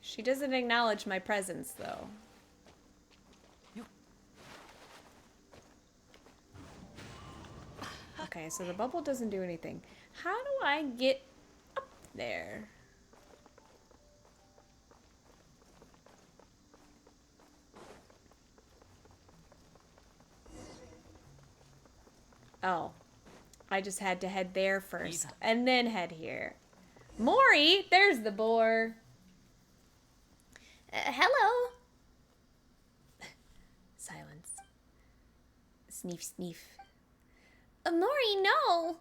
She doesn't acknowledge my presence, though. Okay, so the bubble doesn't do anything. How do I get up there? Oh, I just had to head there first and then head here. Mori, there's the boar. Hello. Silence. Sneef, sneef. Mori, no.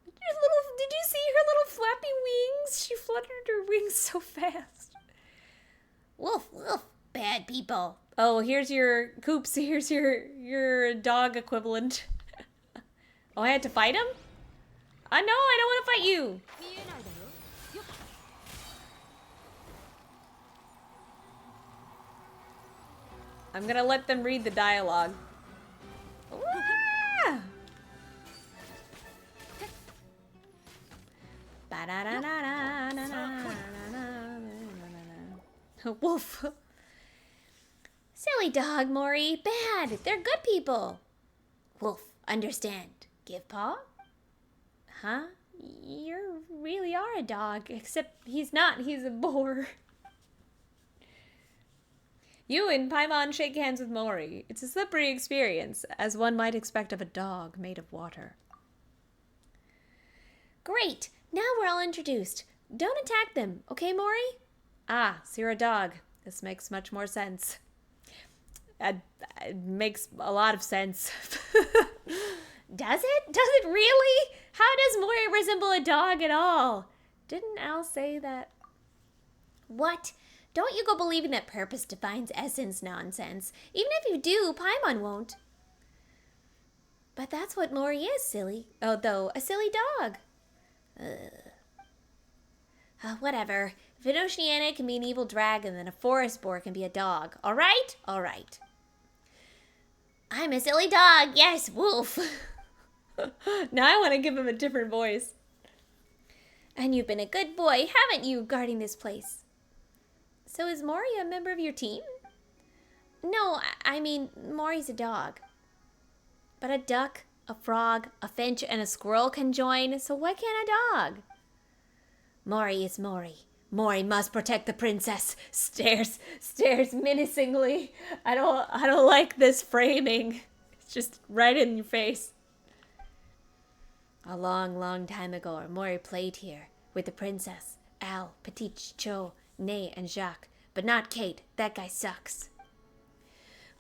Did you see her little flappy wings? She fluttered her wings so fast. Woof, woof. Bad people. Oh, here's your Coops. Here's your dog equivalent. Oh, I had to fight him? No, I don't want to fight you. I'm gonna let them read the dialogue. Wolf. Silly dog, Mori. Bad. They're good people. Wolf, understand. Give paw? Huh? You really are a dog, except he's not. He's a boar. You and Paimon shake hands with Mori. It's a slippery experience, as one might expect of a dog made of water. Great. Now we're all introduced. Don't attack them, okay, Mori? Ah, so you're a dog. This makes much more sense. It makes a lot of sense. Does it? Does it really? How does Mori resemble a dog at all? Didn't Al say that? What? Don't you go believing that purpose defines essence nonsense. Even if you do, Paimon won't. But that's what Mori is, silly. Oh, though, a silly dog. Whatever. If an Oceanid can be an evil dragon, then a forest boar can be a dog. All right? All right. I'm a silly dog. Yes, wolf. Now I want to give him a different voice. And you've been a good boy, haven't you, guarding this place? So is Mori a member of your team? No, I mean, Mori's a dog. But a duck, a frog, a finch, and a squirrel can join, so why can't a dog? Mori is Mori. Mori must protect the princess. Stares menacingly. I don't like this framing. It's just right in your face. A long, long time ago, Mori played here with the princess, Al, Petite, Cho, Nay, and Jacques, but not Kate. That guy sucks.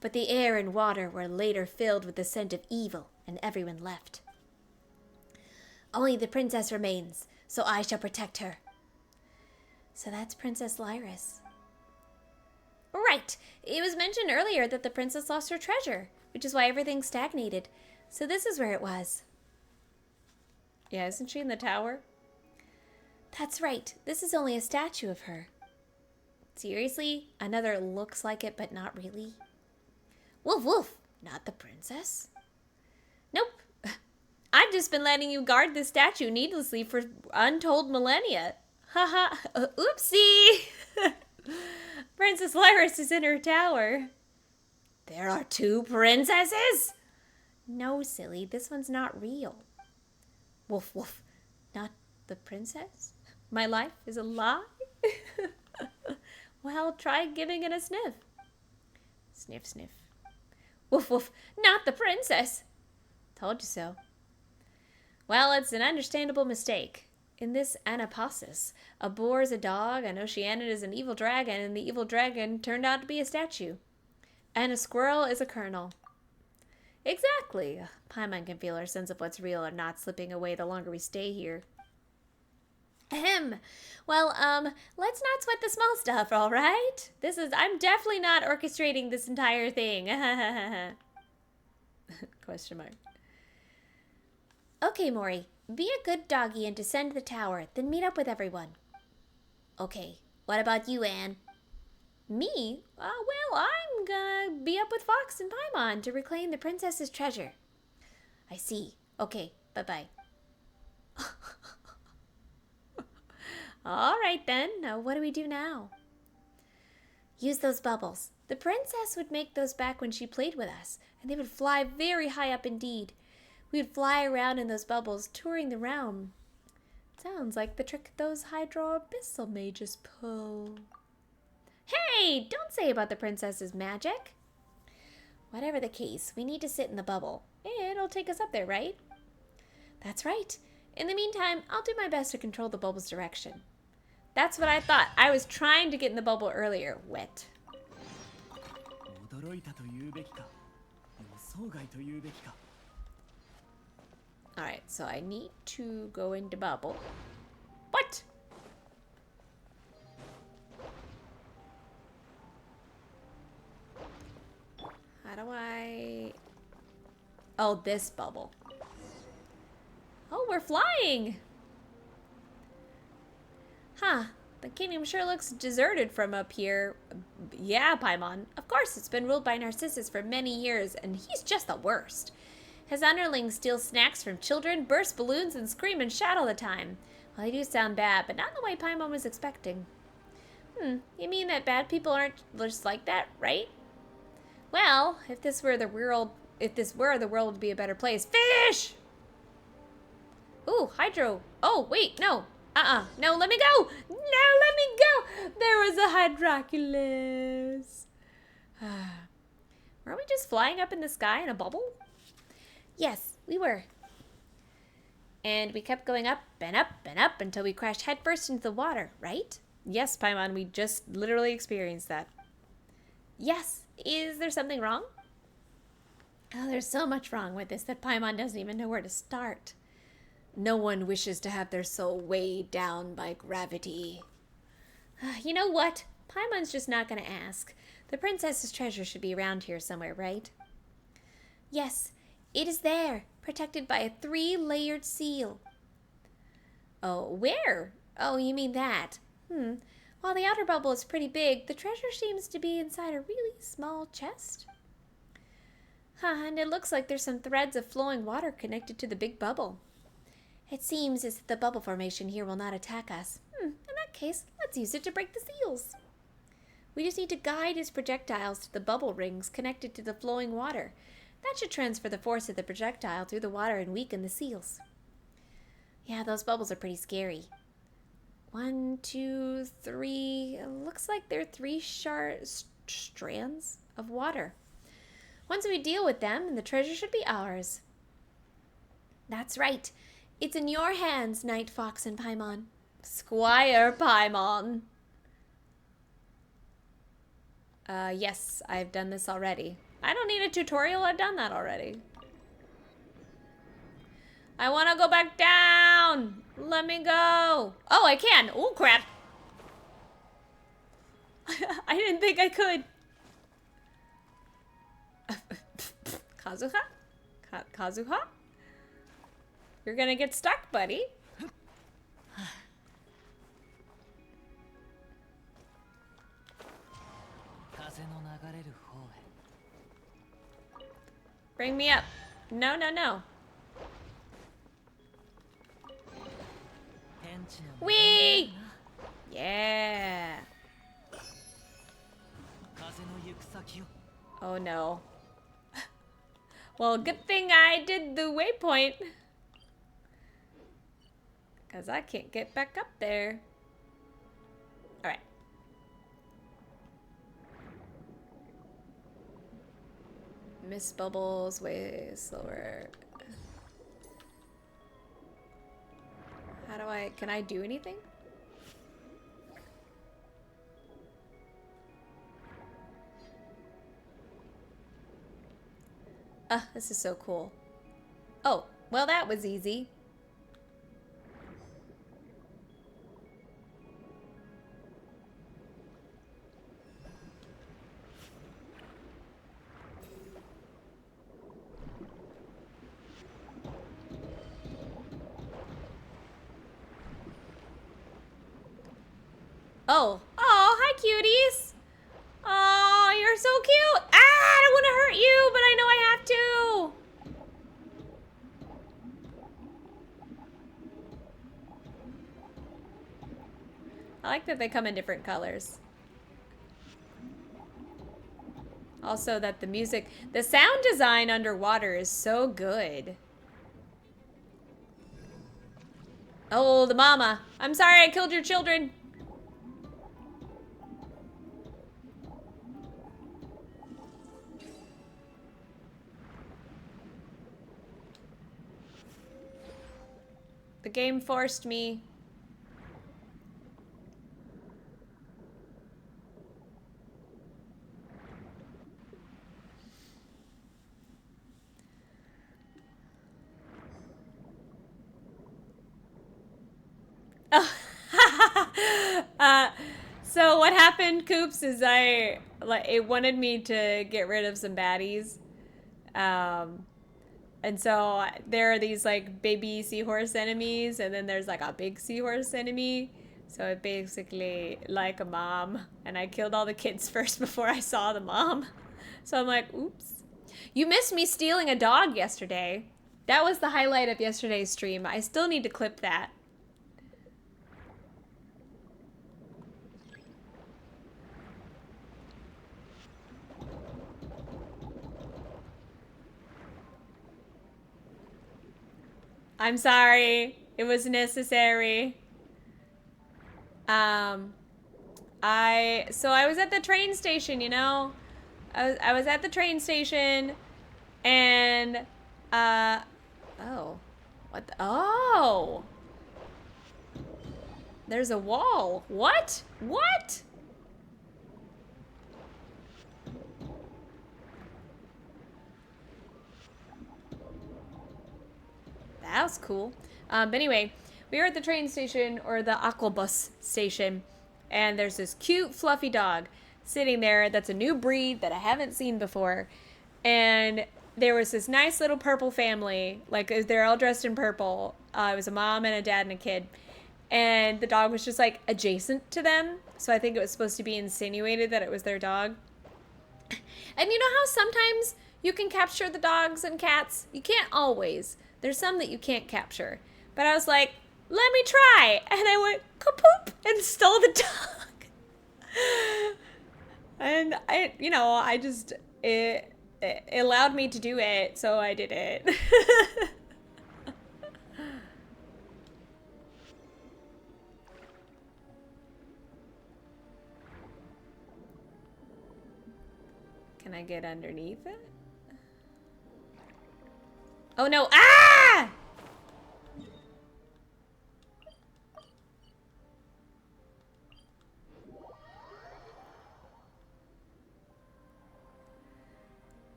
But the air and water were later filled with the scent of evil, and everyone left. Only the princess remains, so I shall protect her. So that's Princess Lyris. Right! It was mentioned earlier that the princess lost her treasure, which is why everything stagnated. So this is where it was. Yeah, isn't she in the tower? That's right. This is only a statue of her. Seriously? Another looks like it, but not really? Woof woof! Not the princess? Nope. I've just been letting you guard this statue needlessly for untold millennia. Haha. Oopsie! Princess Lyris is in her tower. There are two princesses? No, silly. This one's not real. Woof woof. Not the princess? My life is a lie? Well, try giving it a sniff. Sniff, sniff. Woof woof. Not the princess. Told you so. Well, it's an understandable mistake. In this anapasis, a boar is a dog, an Oceanid is an evil dragon, and the evil dragon turned out to be a statue. And a squirrel is a colonel. Exactly. Paimon can feel our sense of what's real or not slipping away the longer we stay here. Ahem. Well, let's not sweat the small stuff, all right? I'm definitely not orchestrating this entire thing. Question mark. Okay, Mori. Be a good doggy and descend the tower, then meet up with everyone. Okay. What about you, Anne? Me? Well, I'm gonna be up with Fox and Paimon to reclaim the princess's treasure. I see. Okay. Bye-bye. All right, then. What do we do now? Use those bubbles. The princess would make those back when she played with us, and they would fly very high up indeed. We'd fly around in those bubbles, touring the realm. Sounds like the trick those hydro-abyssal mages pull. Hey, don't say about the princess's magic. Whatever the case, we need to sit in the bubble. It'll take us up there, right? That's right. In the meantime, I'll do my best to control the bubble's direction. That's what I thought. I was trying to get in the bubble earlier. Wet. Alright, so I need to go into bubble. What? How do I... Oh, this bubble. Oh, we're flying! Huh. The kingdom sure looks deserted from up here. Yeah, Paimon. Of course, it's been ruled by Narcissus for many years, and he's just the worst. His underlings steal snacks from children, burst balloons, and scream and shout all the time. Well, they do sound bad, but not the way Paimon was expecting. You mean that bad people aren't just like that, right? Well, if this were the world would be a better place. Fish! Ooh, hydro. Oh, wait, no. No, let me go. No, let me go. There was a hydroculus. Weren't we just flying up in the sky in a bubble? Yes, we were. And we kept going up and up and up until we crashed headfirst into the water, right? Yes, Paimon, we just literally experienced that. Yes. Is there something wrong? Oh, there's so much wrong with this that Paimon doesn't even know where to start. No one wishes to have their soul weighed down by gravity. You know what? Paimon's just not going to ask. The princess's treasure should be around here somewhere, right? Yes, it is there, protected by a 3-layered seal. Oh, where? Oh, you mean that? While the outer bubble is pretty big, the treasure seems to be inside a really small chest. And it looks like there's some threads of flowing water connected to the big bubble. It seems as if the bubble formation here will not attack us. In that case, let's use it to break the seals. We just need to guide his projectiles to the bubble rings connected to the flowing water. That should transfer the force of the projectile through the water and weaken the seals. Yeah, those bubbles are pretty scary. 1, 2, 3. It looks like they're 3 strands of water. Once we deal with them, the treasure should be ours. That's right. It's in your hands, Night Fox and Paimon. Squire Paimon. Yes, I've done this already. I don't need a tutorial. I've done that already. I want to go back down. Let me go. Oh, I can. Oh, crap. I didn't think I could. Kazuha? Kazuha? You're gonna get stuck, buddy. Bring me up. No, no, no. Whee! Yeah. Oh no. Well, good thing I did the waypoint. Because I can't get back up there. Alright. Miss Bubbles way slower. How do I... Can I do anything? This is so cool. Oh, well that was easy. Oh, hi cuties. Oh, you're so cute. I don't want to hurt you, but I know I have to. I like that they come in different colors. Also that the sound design underwater is so good. Oh, the mama. I'm sorry I killed your children. The game forced me. Oh. So what happened, Coops, is it wanted me to get rid of some baddies. Um, and so there are these like baby seahorse enemies, and then there's like a big seahorse enemy. So it basically like a mom, and I killed all the kids first before I saw the mom. So I'm like, oops. You missed me stealing a dog yesterday. That was the highlight of yesterday's stream. I still need to clip that. I'm sorry. It was necessary. Um, I was at the train station, you know. I was at the train station, and oh, what? Oh, there's a wall. What? What? That was cool. But anyway, we were at the train station, or the aquabus station, and there's this cute fluffy dog sitting there that's a new breed that I haven't seen before. And there was this nice little purple family, like they're all dressed in purple. It was a mom and a dad and a kid. And the dog was just like adjacent to them. So I think it was supposed to be insinuated that it was their dog. And you know how sometimes you can capture the dogs and cats? You can't always. There's some that you can't capture. But I was like, let me try. And I went kapoop and stole the dog. And it allowed me to do it, so I did it. Can I get underneath it? Oh no, ah!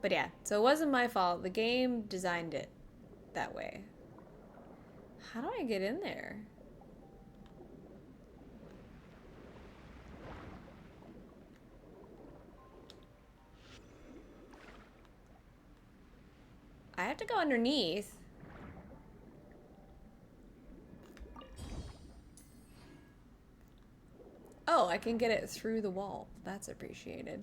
But yeah, so it wasn't my fault. The game designed it that way. How do I get in there? I have to go underneath. Oh, I can get it through the wall. That's appreciated.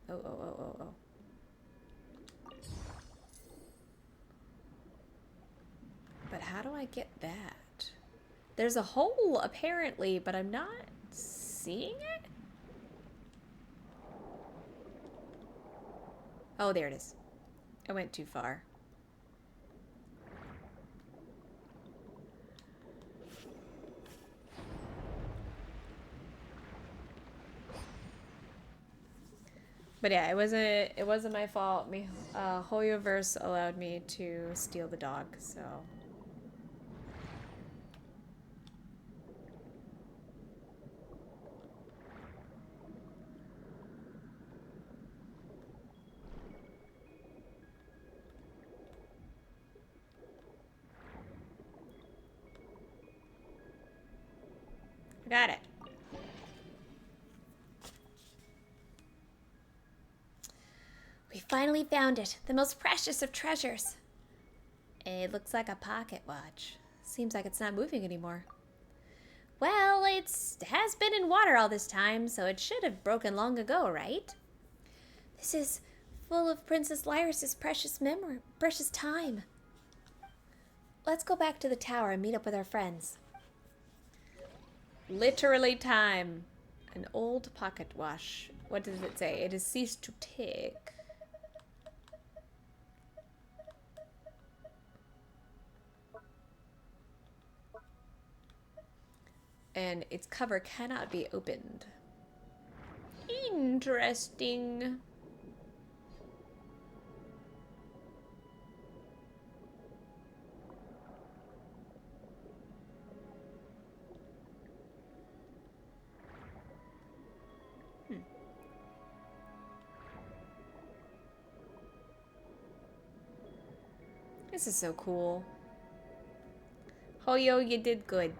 Oh. But how do I get that? There's a hole, apparently, but I'm not seeing it? Oh, there it is. I went too far. But yeah, it wasn't my fault. Hoyoverse allowed me to steal the dog, so. I got it. We finally found it, the most precious of treasures. It looks like a pocket watch. Seems like it's not moving anymore. Well, it has been in water all this time, so it should have broken long ago, right? This is full of Princess Lyris's precious time. Let's go back to the tower and meet up with our friends. Literally time. An old pocket watch. What does it say? It has ceased to tick. And its cover cannot be opened. Interesting. This is so cool. Hoyo, you did good.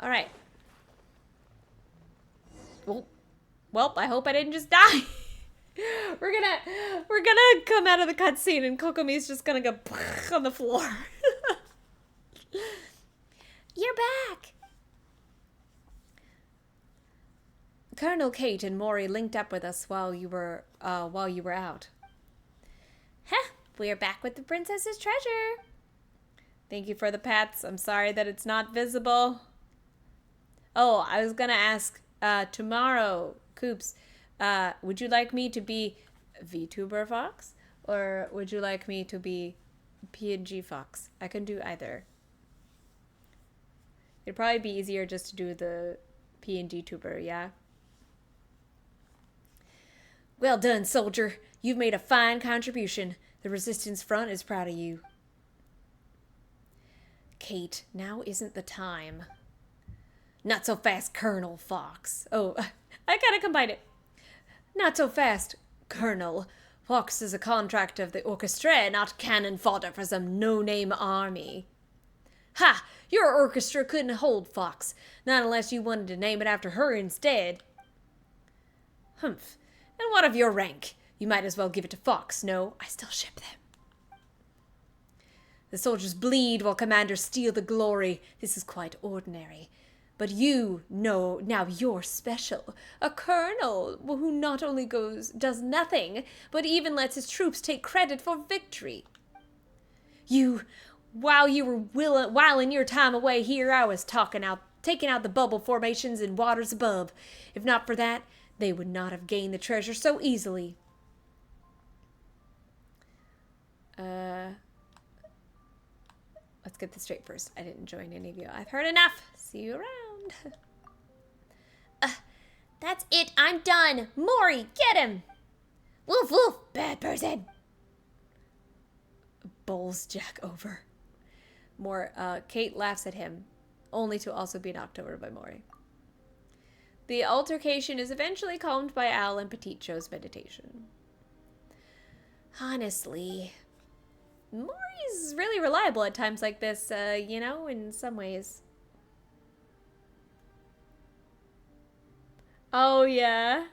All right. Well, I hope I didn't just die. We're gonna come out of the cutscene and Kokomi's just gonna go on the floor. You're back! Colonel Kate and Mori linked up with us while you were out. Huh, we're back with the princess's treasure. Thank you for the pats. I'm sorry that it's not visible. Oh, I was gonna ask, tomorrow, Coops, would you like me to be VTuber Fox? Or would you like me to be PNG Fox? I can do either. It'd probably be easier just to do the PNG tuber, yeah? Well done, soldier. You've made a fine contribution. The Resistance Front is proud of you. Kate, now isn't the time. Not so fast, Colonel Fox. Oh, I gotta combine it. Not so fast, Colonel. Fox is a contract of the orchestra, not cannon fodder for some no-name army. Ha! Your orchestra couldn't hold Fox, not unless you wanted to name it after her instead. Humph. And what of your rank? You might as well give it to Fox, no? I still ship them. The soldiers bleed while commanders steal the glory. This is quite ordinary. But you know now you're special. A colonel who not only does nothing, but even lets his troops take credit for victory. While you were whiling your time away here, I was taking out the bubble formations in waters above. If not for that, they would not have gained the treasure so easily. Let's get this straight first. I didn't join any of you. I've heard enough. See you around. That's it. I'm done. Mori, get him. Woof woof, bad person. Bowls Jack over. Kate laughs at him, only to also be knocked over by Mori. The altercation is eventually calmed by Al and Petite Joe's meditation. Honestly, Mori's really reliable at times like this, in some ways. Oh, yeah.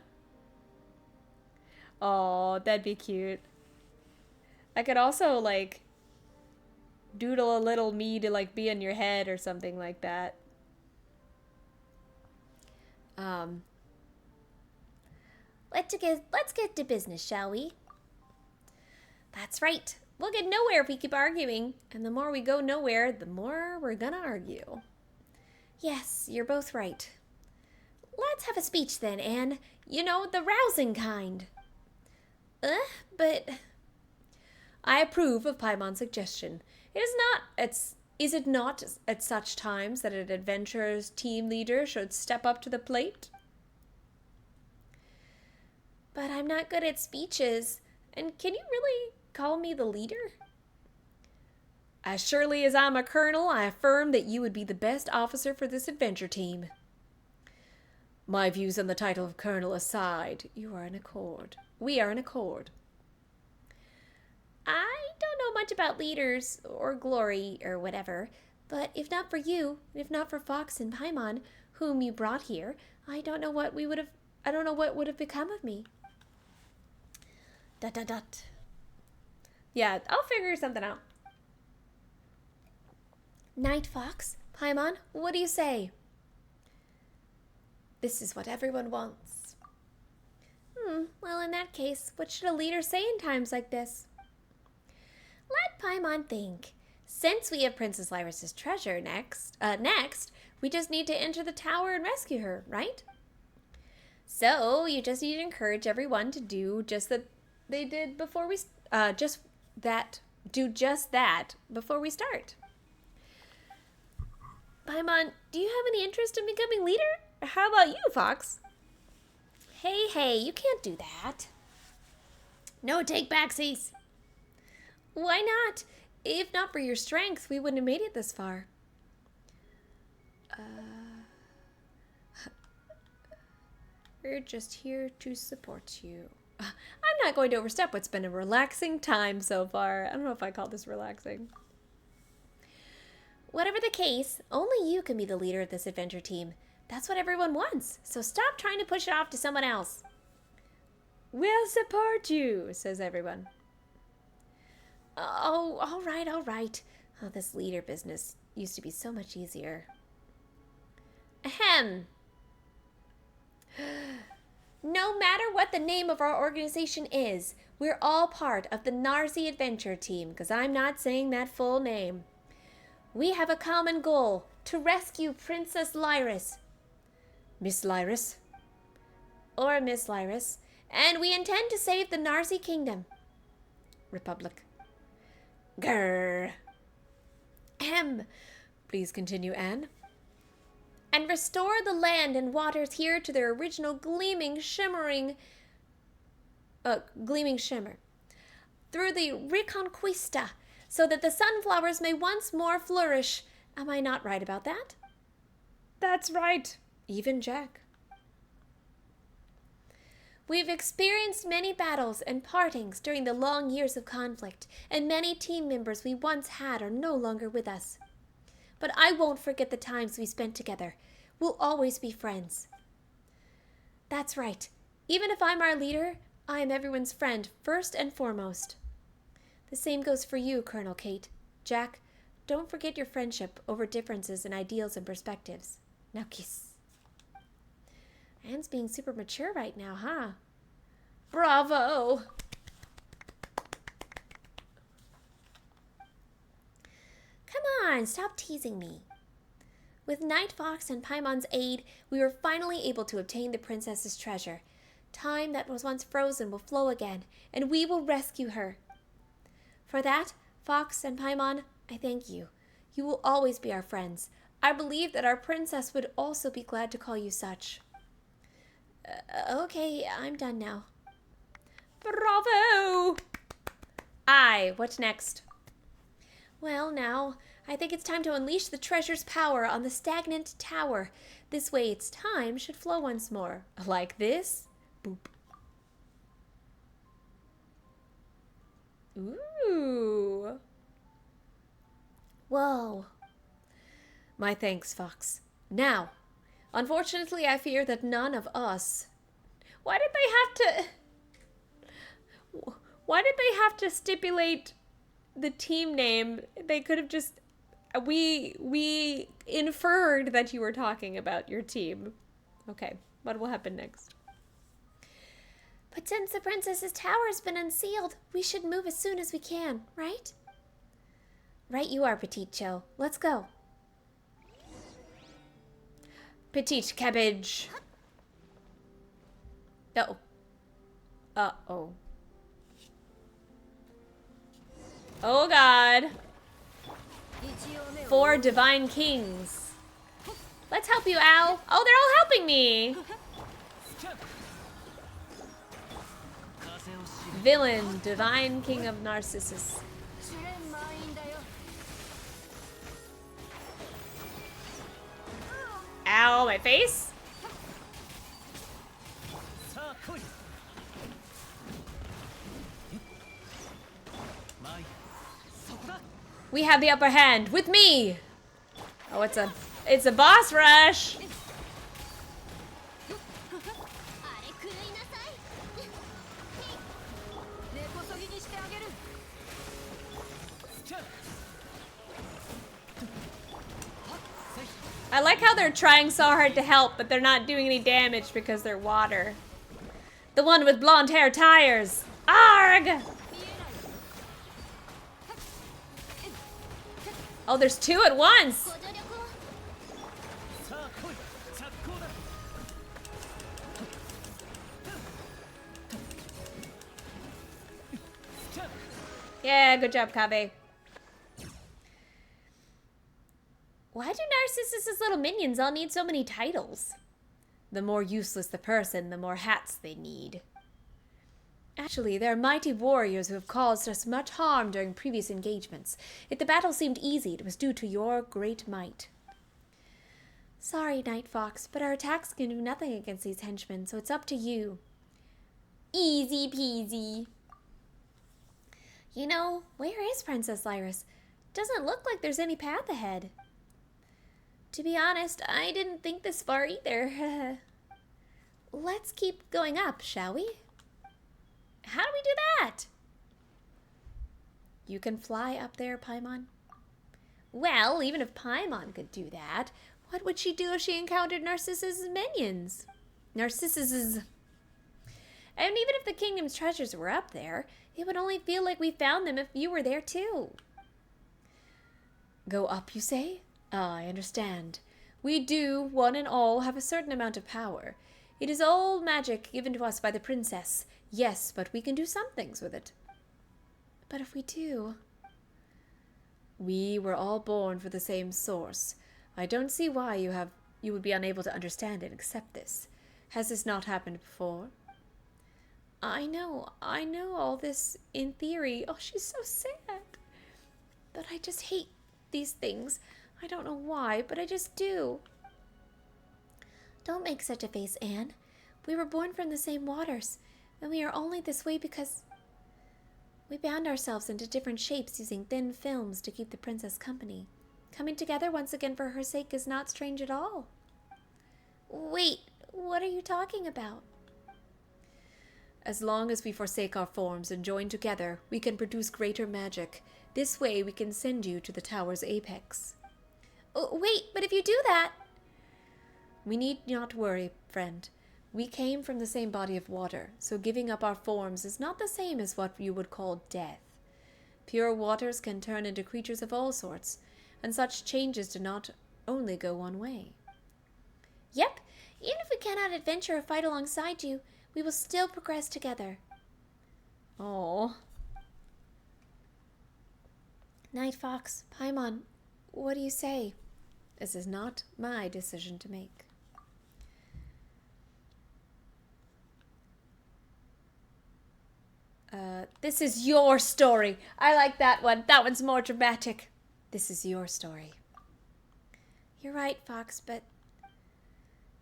Oh, that'd be cute. I could also, doodle a little me to, be in your head or something like that. let's get to business, shall we? That's right. We'll get nowhere if we keep arguing. And the more we go nowhere, the more we're gonna argue. Yes, you're both right. Let's have a speech then, Anne. You know, the rousing kind. But I approve of Paimon's suggestion. Is it not at such times that an adventurer's team leader should step up to the plate? But I'm not good at speeches. And can you really call me the leader? As surely as I'm a colonel, I affirm that you would be the best officer for this adventure team. My views on the title of colonel aside, we are in accord. I don't know much about leaders or glory or whatever, but if not for you, if not for Fox and Paimon, whom you brought here, I don't know what would have become of me. ... Yeah, I'll figure something out. Night Fox, Paimon, what do you say? This is what everyone wants. Well, in that case, what should a leader say in times like this? Let Paimon think. Since we have Princess Lyris's treasure next, we just need to enter the tower and rescue her, right? So, you just need to encourage everyone to do just that they did before we, do just that before we start. Paimon, do you have any interest in becoming leader? How about you, Fox? Hey, you can't do that. No take backsies. Why not? If not for your strength, we wouldn't have made it this far. We're just here to support you. I'm not going to overstep what's been a relaxing time so far. I don't know if I call this relaxing. Whatever the case, only you can be the leader of this adventure team. That's what everyone wants, so stop trying to push it off to someone else. We'll support you, says everyone. Oh, all right. Oh, this leader business used to be so much easier. Ahem. No matter what the name of our organization is, we're all part of the Narzi Adventure Team, because I'm not saying that full name. We have a common goal, to rescue Princess Lyris. Miss Lyris? Or Miss Lyris. And we intend to save the Narzi Kingdom. Republic. Grrr. Ahem. Please continue, Anne. And restore the land and waters here to their original gleaming shimmer. Through the Reconquista, so that the sunflowers may once more flourish. Am I not right about that? That's right. Even Jack. We've experienced many battles and partings during the long years of conflict, and many team members we once had are no longer with us. But I won't forget the times we spent together. We'll always be friends. That's right. Even if I'm our leader, I am everyone's friend first and foremost. The same goes for you, Colonel Kate. Jack, don't forget your friendship over differences in ideals and perspectives. Now kiss. Anne's being super mature right now, huh? Bravo! Come on, stop teasing me. With Night Fox and Paimon's aid, we were finally able to obtain the princess's treasure. Time that was once frozen will flow again, and we will rescue her. For that, Fox and Paimon, I thank you. You will always be our friends. I believe that our princess would also be glad to call you such. Okay, I'm done now. Bravo! What next? Well, now, I think it's time to unleash the treasure's power on the stagnant tower. This way its time should flow once more. Like this? Boop. Ooh. Whoa. My thanks, Fox. Now, unfortunately, I fear that none of us... Why did they have to stipulate the team name? They could have just... We inferred that you were talking about your team. Okay, what will happen next? But since the princess's tower has been unsealed, we should move as soon as we can, right? Right you are, Petite Cho. Let's go. Petite Cabbage. Uh-oh. Uh-oh. Oh, God. 4 divine kings. Let's help you, Al. Oh, they're all helping me. Villain, divine king of Narcissus. Ow, my face. We have the upper hand with me. Oh, it's a boss rush. I like how they're trying so hard to help, but they're not doing any damage because they're water. The one with blonde hair tires. Arg! Oh, there's two at once. Yeah, good job, Kabe. Why do Narcissus's little minions all need so many titles? The more useless the person, the more hats they need. Actually, they are mighty warriors who have caused us much harm during previous engagements. If the battle seemed easy, it was due to your great might. Sorry, Night Fox, but our attacks can do nothing against these henchmen, so it's up to you. Easy peasy. You know, where is Princess Lyris? Doesn't look like there's any path ahead. To be honest, I didn't think this far either. Let's keep going up, shall we? How do we do that? You can fly up there, Paimon. Well, even if Paimon could do that, what would she do if she encountered Narcissus's minions? Narcissus's... And even if the kingdom's treasures were up there, it would only feel like we found them if you were there too. Go up, you say? Ah, I understand. We do, one and all, have a certain amount of power. It is all magic given to us by the princess. Yes, but we can do some things with it. But if we do... We were all born for the same source. I don't see why you would be unable to understand and accept this. Has this not happened before? I know all this in theory. Oh, she's so sad. But I just hate these things. I don't know why, but I just do. Don't make such a face, Anne. We were born from the same waters, and we are only this way because we bound ourselves into different shapes using thin films to keep the princess company. Coming together once again for her sake is not strange at all. Wait, what are you talking about? As long as we forsake our forms and join together, we can produce greater magic. This way we can send you to the tower's apex. Oh, wait, but if you do that... We need not worry, friend. We came from the same body of water, so giving up our forms is not the same as what you would call death. Pure waters can turn into creatures of all sorts, and such changes do not only go one way. Yep, even if we cannot adventure or fight alongside you, we will still progress together. Oh. Night Fox, Paimon, what do you say? This is not my decision to make. This is your story. I like that one. That one's more dramatic. This is your story. You're right, Fox, but...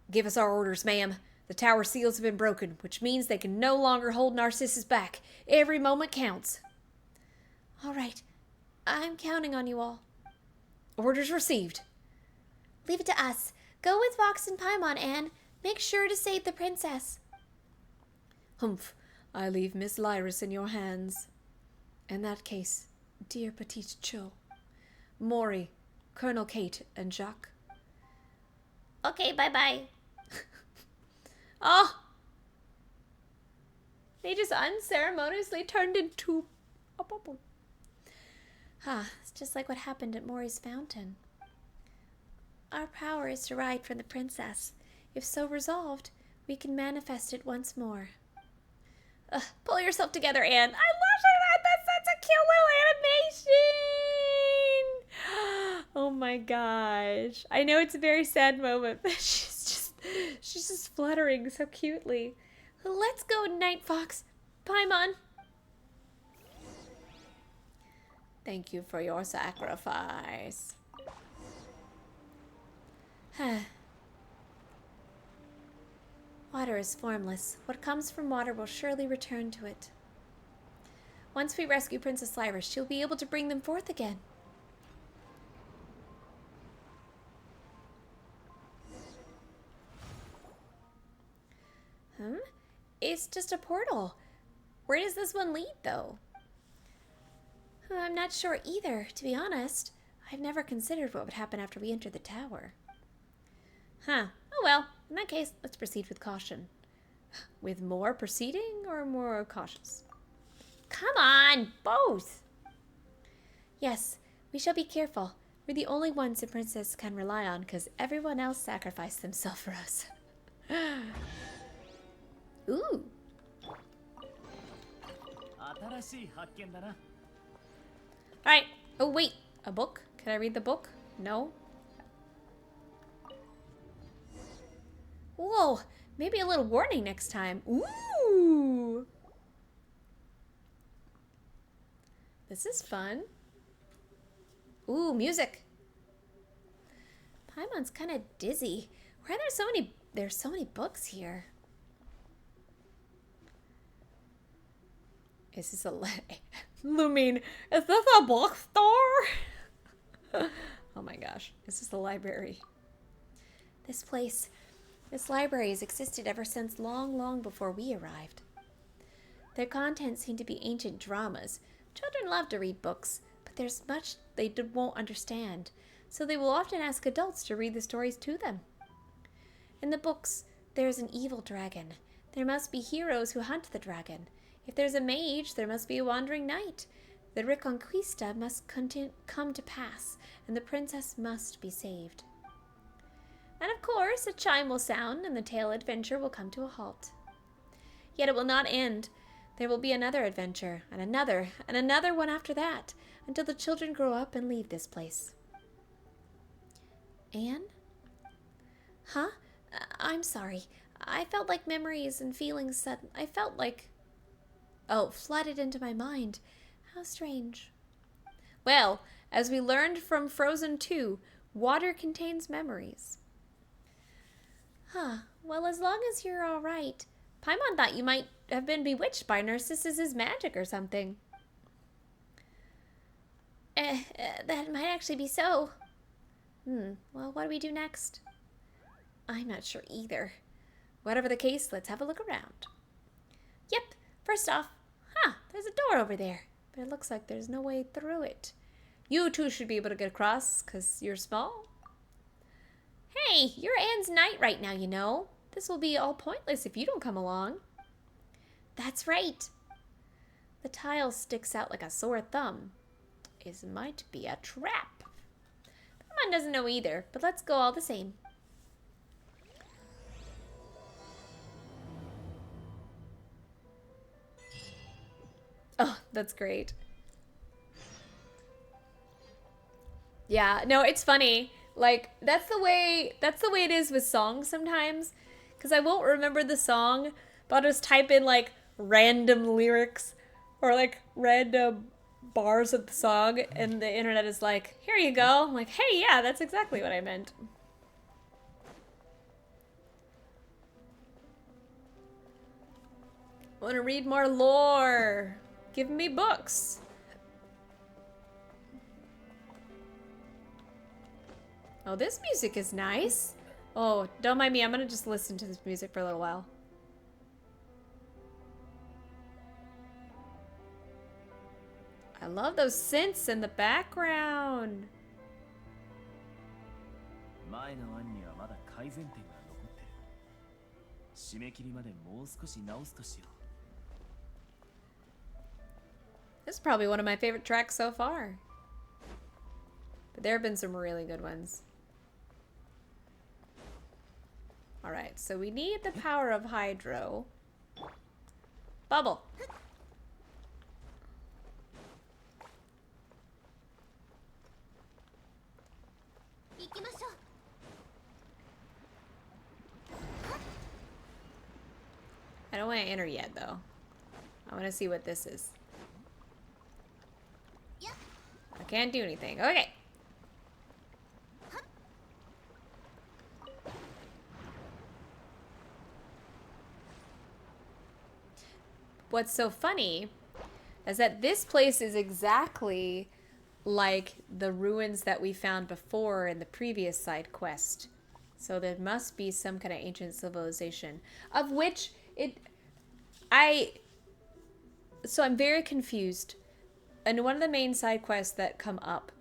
Give us our orders, ma'am. The tower seals have been broken, which means they can no longer hold Narcissus back. Every moment counts. All right. I'm counting on you all. Orders received. Leave it to us. Go with Fox and Paimon, Anne. Make sure to save the princess. Humph. I leave Miss Lyris in your hands. In that case, dear Petite Cho, Maury, Colonel Kate, and Jacques. Okay, bye-bye. Oh! They just unceremoniously turned into a bubble. It's just like what happened at Maury's fountain. Our power is derived from the princess. If so resolved, we can manifest it once more. Pull yourself together, Anne. I love that. That's such a cute little animation. Oh my gosh. I know it's a very sad moment, but she's just fluttering so cutely. Let's go, Night Fox. Paimon. Thank you for your sacrifice. Water is formless. What comes from water will surely return to it. Once we rescue Princess Lyris, she'll be able to bring them forth again. It's just a portal. Where does this one lead, though? I'm not sure either, to be honest. I've never considered what would happen after we enter the tower. Huh. Oh well, in that case, let's proceed with caution. With more proceeding or more cautious? Come on, both! Yes, we shall be careful. We're the only ones the princess can rely on because everyone else sacrificed themselves for us. Ooh. Alright. Oh, wait. A book? Can I read the book? No? Whoa, maybe a little warning next time. Ooh. This is fun. Ooh, music. Paimon's kind of dizzy. Why are there's so many books here? Is this a Lumine, is this a bookstore? Oh my gosh. Is this a library? This library has existed ever since long, long before we arrived. Their contents seem to be ancient dramas. Children love to read books, but there's much they won't understand, so they will often ask adults to read the stories to them. In the books, there's an evil dragon. There must be heroes who hunt the dragon. If there's a mage, there must be a wandering knight. The Reconquista must come to pass, and the princess must be saved. And of course, a chime will sound, and the tale adventure will come to a halt. Yet it will not end. There will be another adventure, and another one after that, until the children grow up and leave this place. Anne? Huh? I'm sorry. I felt like memories and feelings flooded into my mind. How strange. Well, as we learned from Frozen 2, water contains memories. Huh. Well, as long as you're all right. Paimon thought you might have been bewitched by Narcissus's magic or something. That might actually be so. Well, what do we do next? I'm not sure either. Whatever the case, let's have a look around. Yep. First off, there's a door over there, but it looks like there's no way through it. You two should be able to get across, because you're small. Hey, you're Anne's knight right now, you know. This will be all pointless if you don't come along. That's right. The tile sticks out like a sore thumb. It might be a trap. Paimon doesn't know either, but let's go all the same. Oh, that's great. Yeah, no, it's funny. Like, that's the way it is with songs sometimes. Because I won't remember the song, but I'll just type in, like, random lyrics or, like, random bars of the song, and the internet is like, here you go. I'm like, hey, yeah, that's exactly what I meant. I want to read more lore. Give me books. Oh, this music is nice. Oh, don't mind me. I'm gonna just listen to this music for a little while. I love those synths in the background. This is probably one of my favorite tracks so far. But there have been some really good ones. Alright, so we need the power of Hydro. Bubble. I don't want to enter yet, though. I want to see what this is. I can't do anything. Okay. What's so funny is that this place is exactly like the ruins that we found before in the previous side quest. So there must be some kind of ancient civilization, of which so I'm very confused. And one of the main side quests that come up,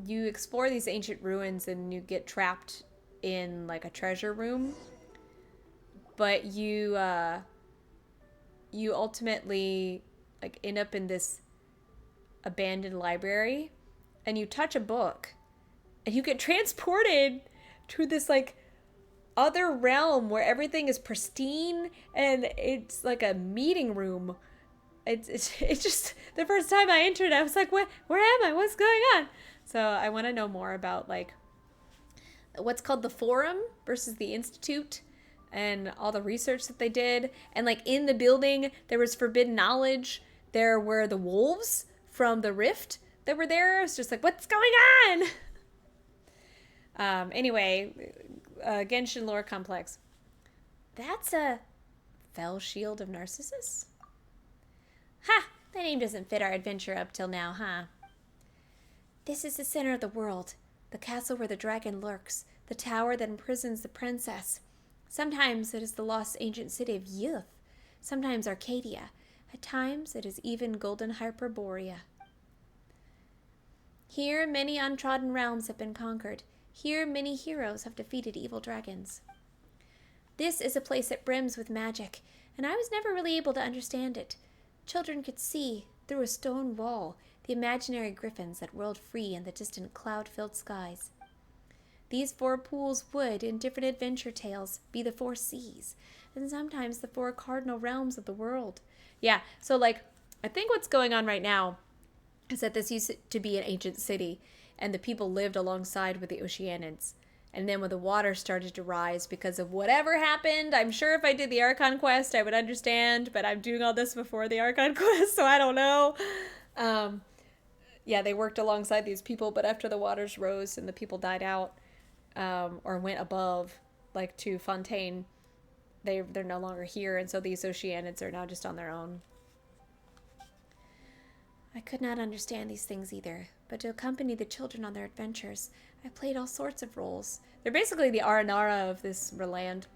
you explore these ancient ruins and you get trapped in like a treasure room, but you ultimately like end up in this abandoned library, and you touch a book, and you get transported to this like other realm where everything is pristine, and it's like a meeting room. It's just the first time I entered, I was like, where am I? What's going on? So I want to know more about like what's called the Forum versus the Institute, and all the research that they did. And like in the building, there was forbidden knowledge. There were the wolves from the Rift that were there. It's just like, what's going on? Anyway, Genshin lore complex. That's a Fell Shield of Narcissus? Ha! That name doesn't fit our adventure up till now, huh? This is the center of the world. The castle where the dragon lurks. The tower that imprisons the princess. Sometimes it is the lost ancient city of Youth. Sometimes Arcadia. At times it is even golden Hyperborea. Here many untrodden realms have been conquered. Here many heroes have defeated evil dragons. This is a place that brims with magic, and I was never really able to understand it. Children could see, through a stone wall, the imaginary griffins that whirled free in the distant cloud-filled skies. These 4 pools would, in different adventure tales, be the 4 seas, and sometimes the 4 cardinal realms of the world. Yeah, so like, I think what's going on right now is that this used to be an ancient city, and the people lived alongside with the Oceanids. And then when the water started to rise because of whatever happened, I'm sure if I did the Archon Quest, I would understand, but I'm doing all this before the Archon Quest, so I don't know. Yeah, they worked alongside these people, but after the waters rose and the people died out, or went above, like to Fontaine, they're no longer here, and so these Oceanids are now just on their own. I could not understand these things either, but to accompany the children on their adventures, I played all sorts of roles. They're basically the Aranara of this land.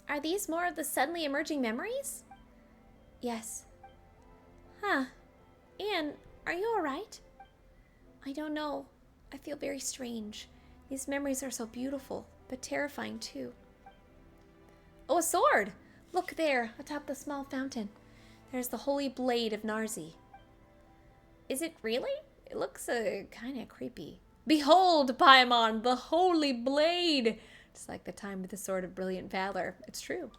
Are these more of the suddenly emerging memories? Yes. Huh. Anne, are you alright? I don't know. I feel very strange. These memories are so beautiful, but terrifying too. Oh, a sword! Look there, atop the small fountain. There's the holy blade of Narzi. Is it really? It looks kind of creepy. Behold, Paimon, the holy blade! Just like the time with the sword of brilliant valor. It's true.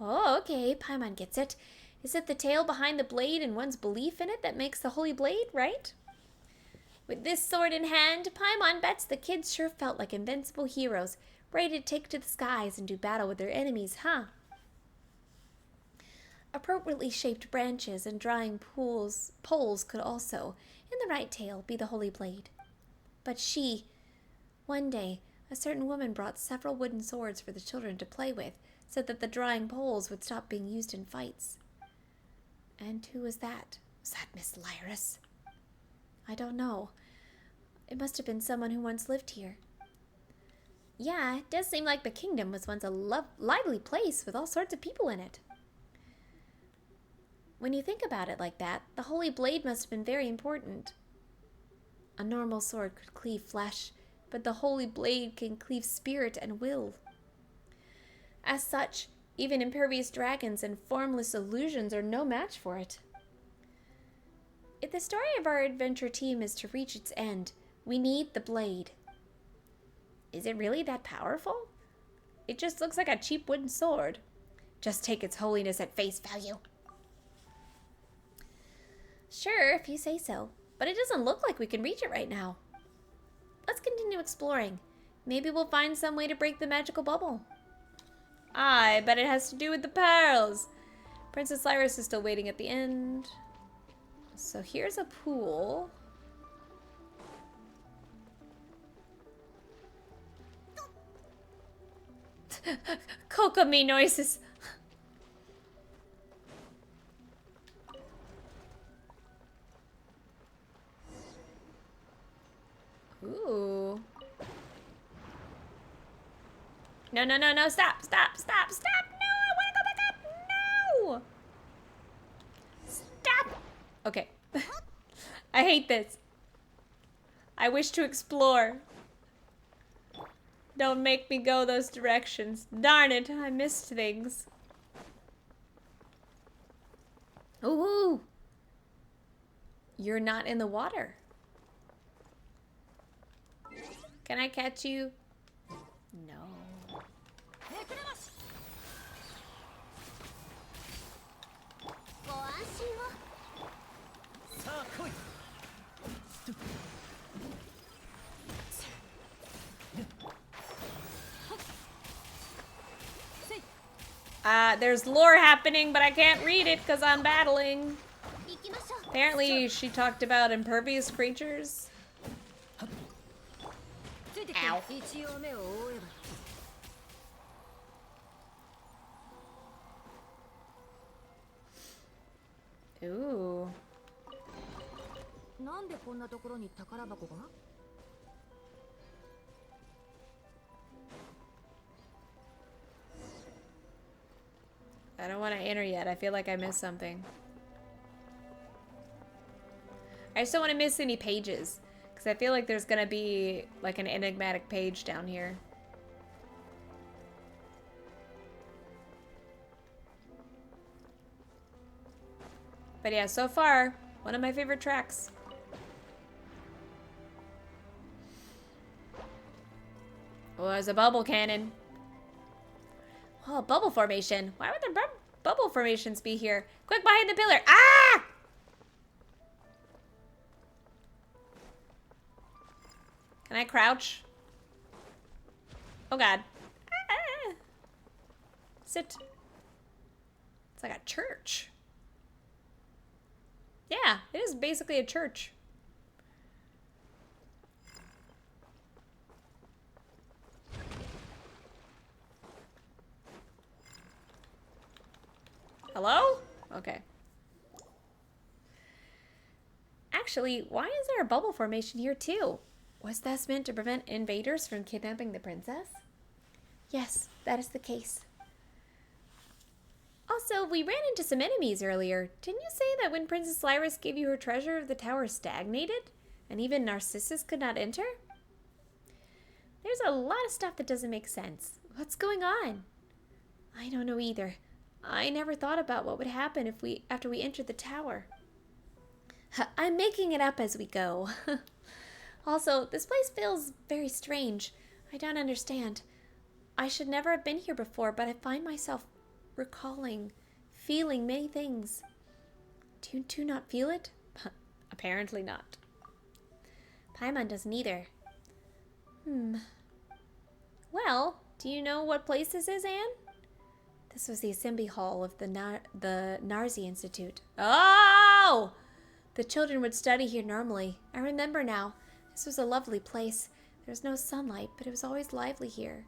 Oh, okay, Paimon gets it. Is it the tale behind the blade and one's belief in it that makes the holy blade, right? With this sword in hand, Paimon bets the kids sure felt like invincible heroes, ready to take to the skies and do battle with their enemies, huh? Appropriately shaped branches and drying poles could also, in the right tale, be the holy blade. But one day, a certain woman brought several wooden swords for the children to play with, so that the drying poles would stop being used in fights. And who was that? Was that Miss Lyris? I don't know. It must have been someone who once lived here. Yeah, it does seem like the kingdom was once a lively place with all sorts of people in it. When you think about it like that, the holy blade must have been very important. A normal sword could cleave flesh, but the holy blade can cleave spirit and will. As such, even impervious dragons and formless illusions are no match for it. If the story of our adventure team is to reach its end, we need the blade. Is it really that powerful? It just looks like a cheap wooden sword. Just take its holiness at face value. Sure, if you say so, but it doesn't look like we can reach it right now. Let's continue exploring. Maybe we'll find some way to break the magical bubble. I bet it has to do with the pearls. Princess Lyris is still waiting at the end. So here's a pool. Kokomi noises. Ooh. No, no, no, no, stop, stop, stop, stop. No, I want to go back up. No. Stop. Okay. I hate this. I wish to explore. Don't make me go those directions. Darn it, I missed things. Ooh! You're not in the water. Can I catch you? No. There's lore happening, but I can't read it because I'm battling. Apparently, she talked about impervious creatures. Ow. Ooh. I don't want to enter yet. I feel like I missed something. I just don't want to miss any pages. Because I feel like there's going to be like an enigmatic page down here. But yeah, so far, one of my favorite tracks. Oh, there's a bubble cannon. Oh, bubble formation. Why would there bubble formations be here? Quick, behind the pillar. Ah! Can I crouch? Oh, God. Ah. Sit. It's like a church. Yeah, it is basically a church. Hello? Okay. Actually, why is there a bubble formation here too? Was this meant to prevent invaders from kidnapping the princess? Yes, that is the case. Also, we ran into some enemies earlier. Didn't you say that when Princess Lyris gave you her treasure, the tower stagnated? And even Narcissus could not enter? There's a lot of stuff that doesn't make sense. What's going on? I don't know either. I never thought about what would happen after we entered the tower. I'm making it up as we go. Also, this place feels very strange. I don't understand. I should never have been here before, but I find myself recalling, feeling many things. Do you two not feel it? Apparently not. Paimon doesn't either. Well, do you know what place this is, Anne? This was the assembly hall of the Narzi Institute. Oh! The children would study here normally. I remember now. This was a lovely place. There was no sunlight, but it was always lively here.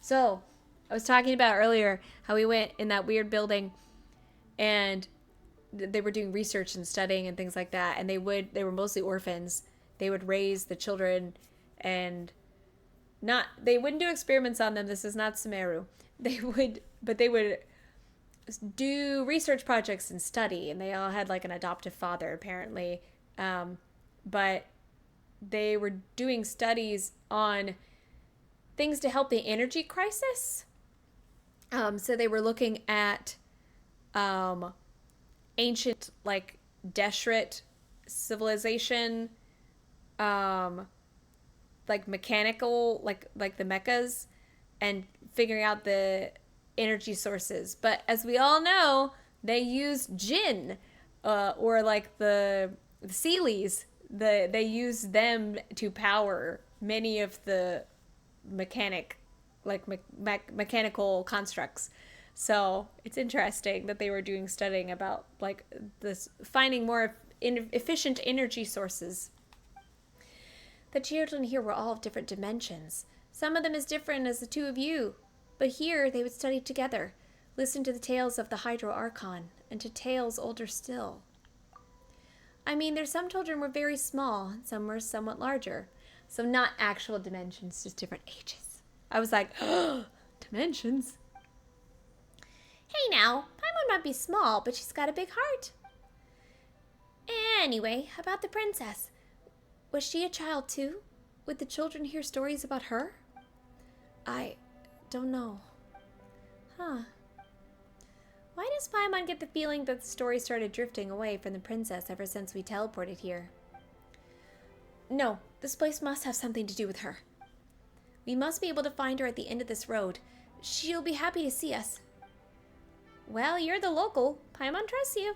So, I was talking about earlier how we went in that weird building and they were doing research and studying and things like that. And they were mostly orphans. They would raise the children and they wouldn't do experiments on them. This is not Sumeru. They would do research projects and study, and they all had like an adoptive father apparently. But they were doing studies on things to help the energy crisis. So they were looking at ancient like Deshret civilization, like mechanical, like the mechas, and figuring out the energy sources. But as we all know, they use Jinn, or like the Sealies. They use them to power many of the mechanical constructs. So it's interesting that they were doing studying about like this, finding more efficient energy sources. The children here were all of different dimensions. Some of them as different as the two of you. But here they would study together, listen to the tales of the Hydro Archon, and to tales older still. I mean, there's some children were very small, and some were somewhat larger. So not actual dimensions, just different ages. I was like, oh, dimensions? Hey now, Paimon might be small, but she's got a big heart. Anyway, about the princess. Was she a child too? Would the children hear stories about her? I don't know. Huh. Why does Paimon get the feeling that the story started drifting away from the princess ever since we teleported here? No, this place must have something to do with her. We must be able to find her at the end of this road. She'll be happy to see us. Well, you're the local. Paimon trusts you.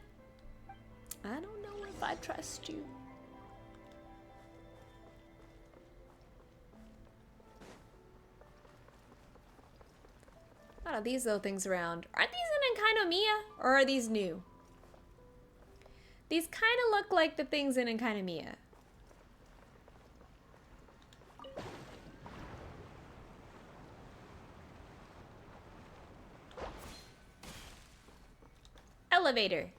I don't know if I trust you. I don't know, these little things around. Aren't these in Enkinomiya? Or are these new? These kind of look like the things in Enkinomiya. Elevator.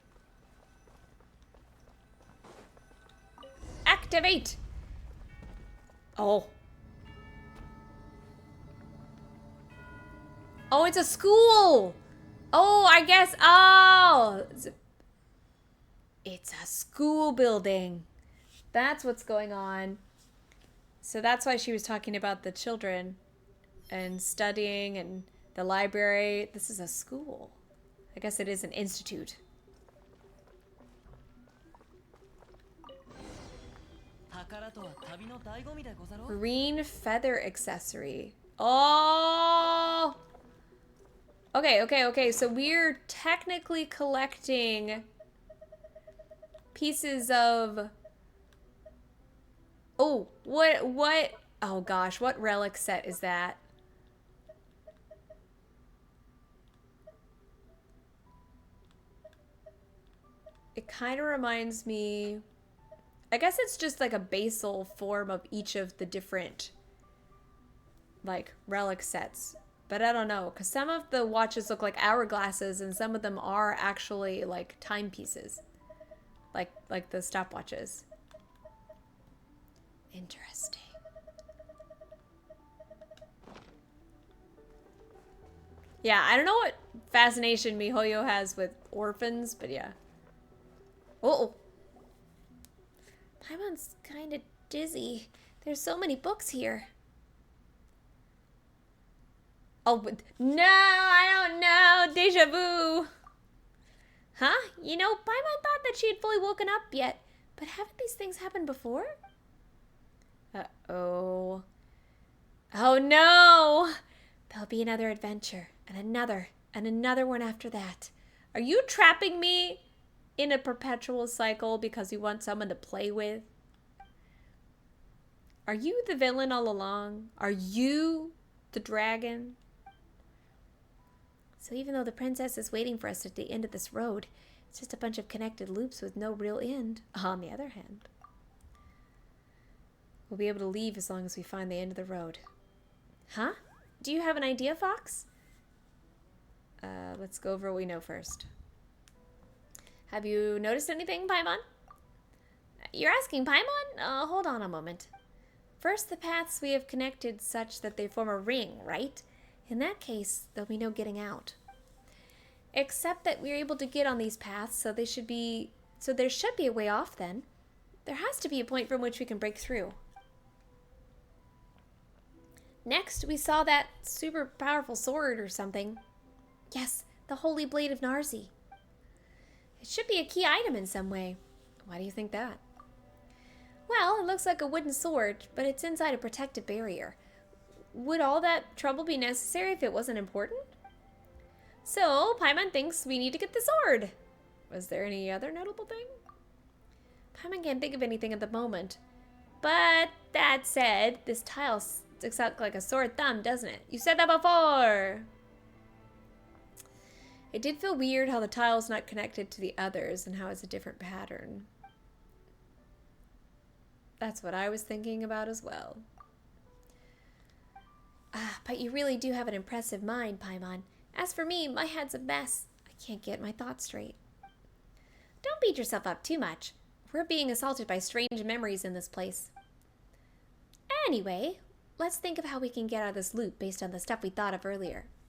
Activate. Oh. Oh, it's a school. Oh, I guess. Oh. It's a school building. That's what's going on. So that's why she was talking about the children and studying and the library. This is a school. I guess it is an institute. Green feather accessory. Oh! Okay. So we're technically collecting pieces of... Oh, what? Oh gosh, what relic set is that? It kind of reminds me... I guess it's just like a basal form of each of the different, like, relic sets. But I don't know, because some of the watches look like hourglasses and some of them are actually, like, timepieces. Like the stopwatches. Interesting. Yeah, I don't know what fascination MiHoYo has with orphans, but yeah. Oh. Paimon's kind of dizzy. There's so many books here. Oh, but no, I don't know. Deja vu. Huh? You know, Paimon thought that she had fully woken up yet. But haven't these things happened before? Uh-oh. Oh, no. There'll be another adventure. And another one after that. Are you trapping me in a perpetual cycle because you want someone to play with? Are you the villain all along? Are you the dragon? So even though the princess is waiting for us at the end of this road, it's just a bunch of connected loops with no real end. On the other hand, we'll be able to leave as long as we find the end of the road. Huh? Do you have an idea, Fox? Let's go over what we know first. Have you noticed anything, Paimon? You're asking Paimon? Hold on a moment. First, the paths we have connected such that they form a ring, right? In that case, there'll be no getting out. Except that we're able to get on these paths, so there should be a way off then. There has to be a point from which we can break through. Next, we saw that super powerful sword or something. Yes, the Holy Blade of Narzi. It should be a key item in some way. Why do you think that? Well, it looks like a wooden sword, but it's inside a protective barrier. Would all that trouble be necessary if it wasn't important? So, Paimon thinks we need to get the sword. Was there any other notable thing? Paimon can't think of anything at the moment. But that said, this tile sticks out like a sore thumb, doesn't it? You said that before! It did feel weird how the tile's not connected to the others and how it's a different pattern. That's what I was thinking about as well. But you really do have an impressive mind, Paimon. As for me, my head's a mess. I can't get my thoughts straight. Don't beat yourself up too much. We're being assaulted by strange memories in this place. Anyway, let's think of how we can get out of this loop based on the stuff we thought of earlier.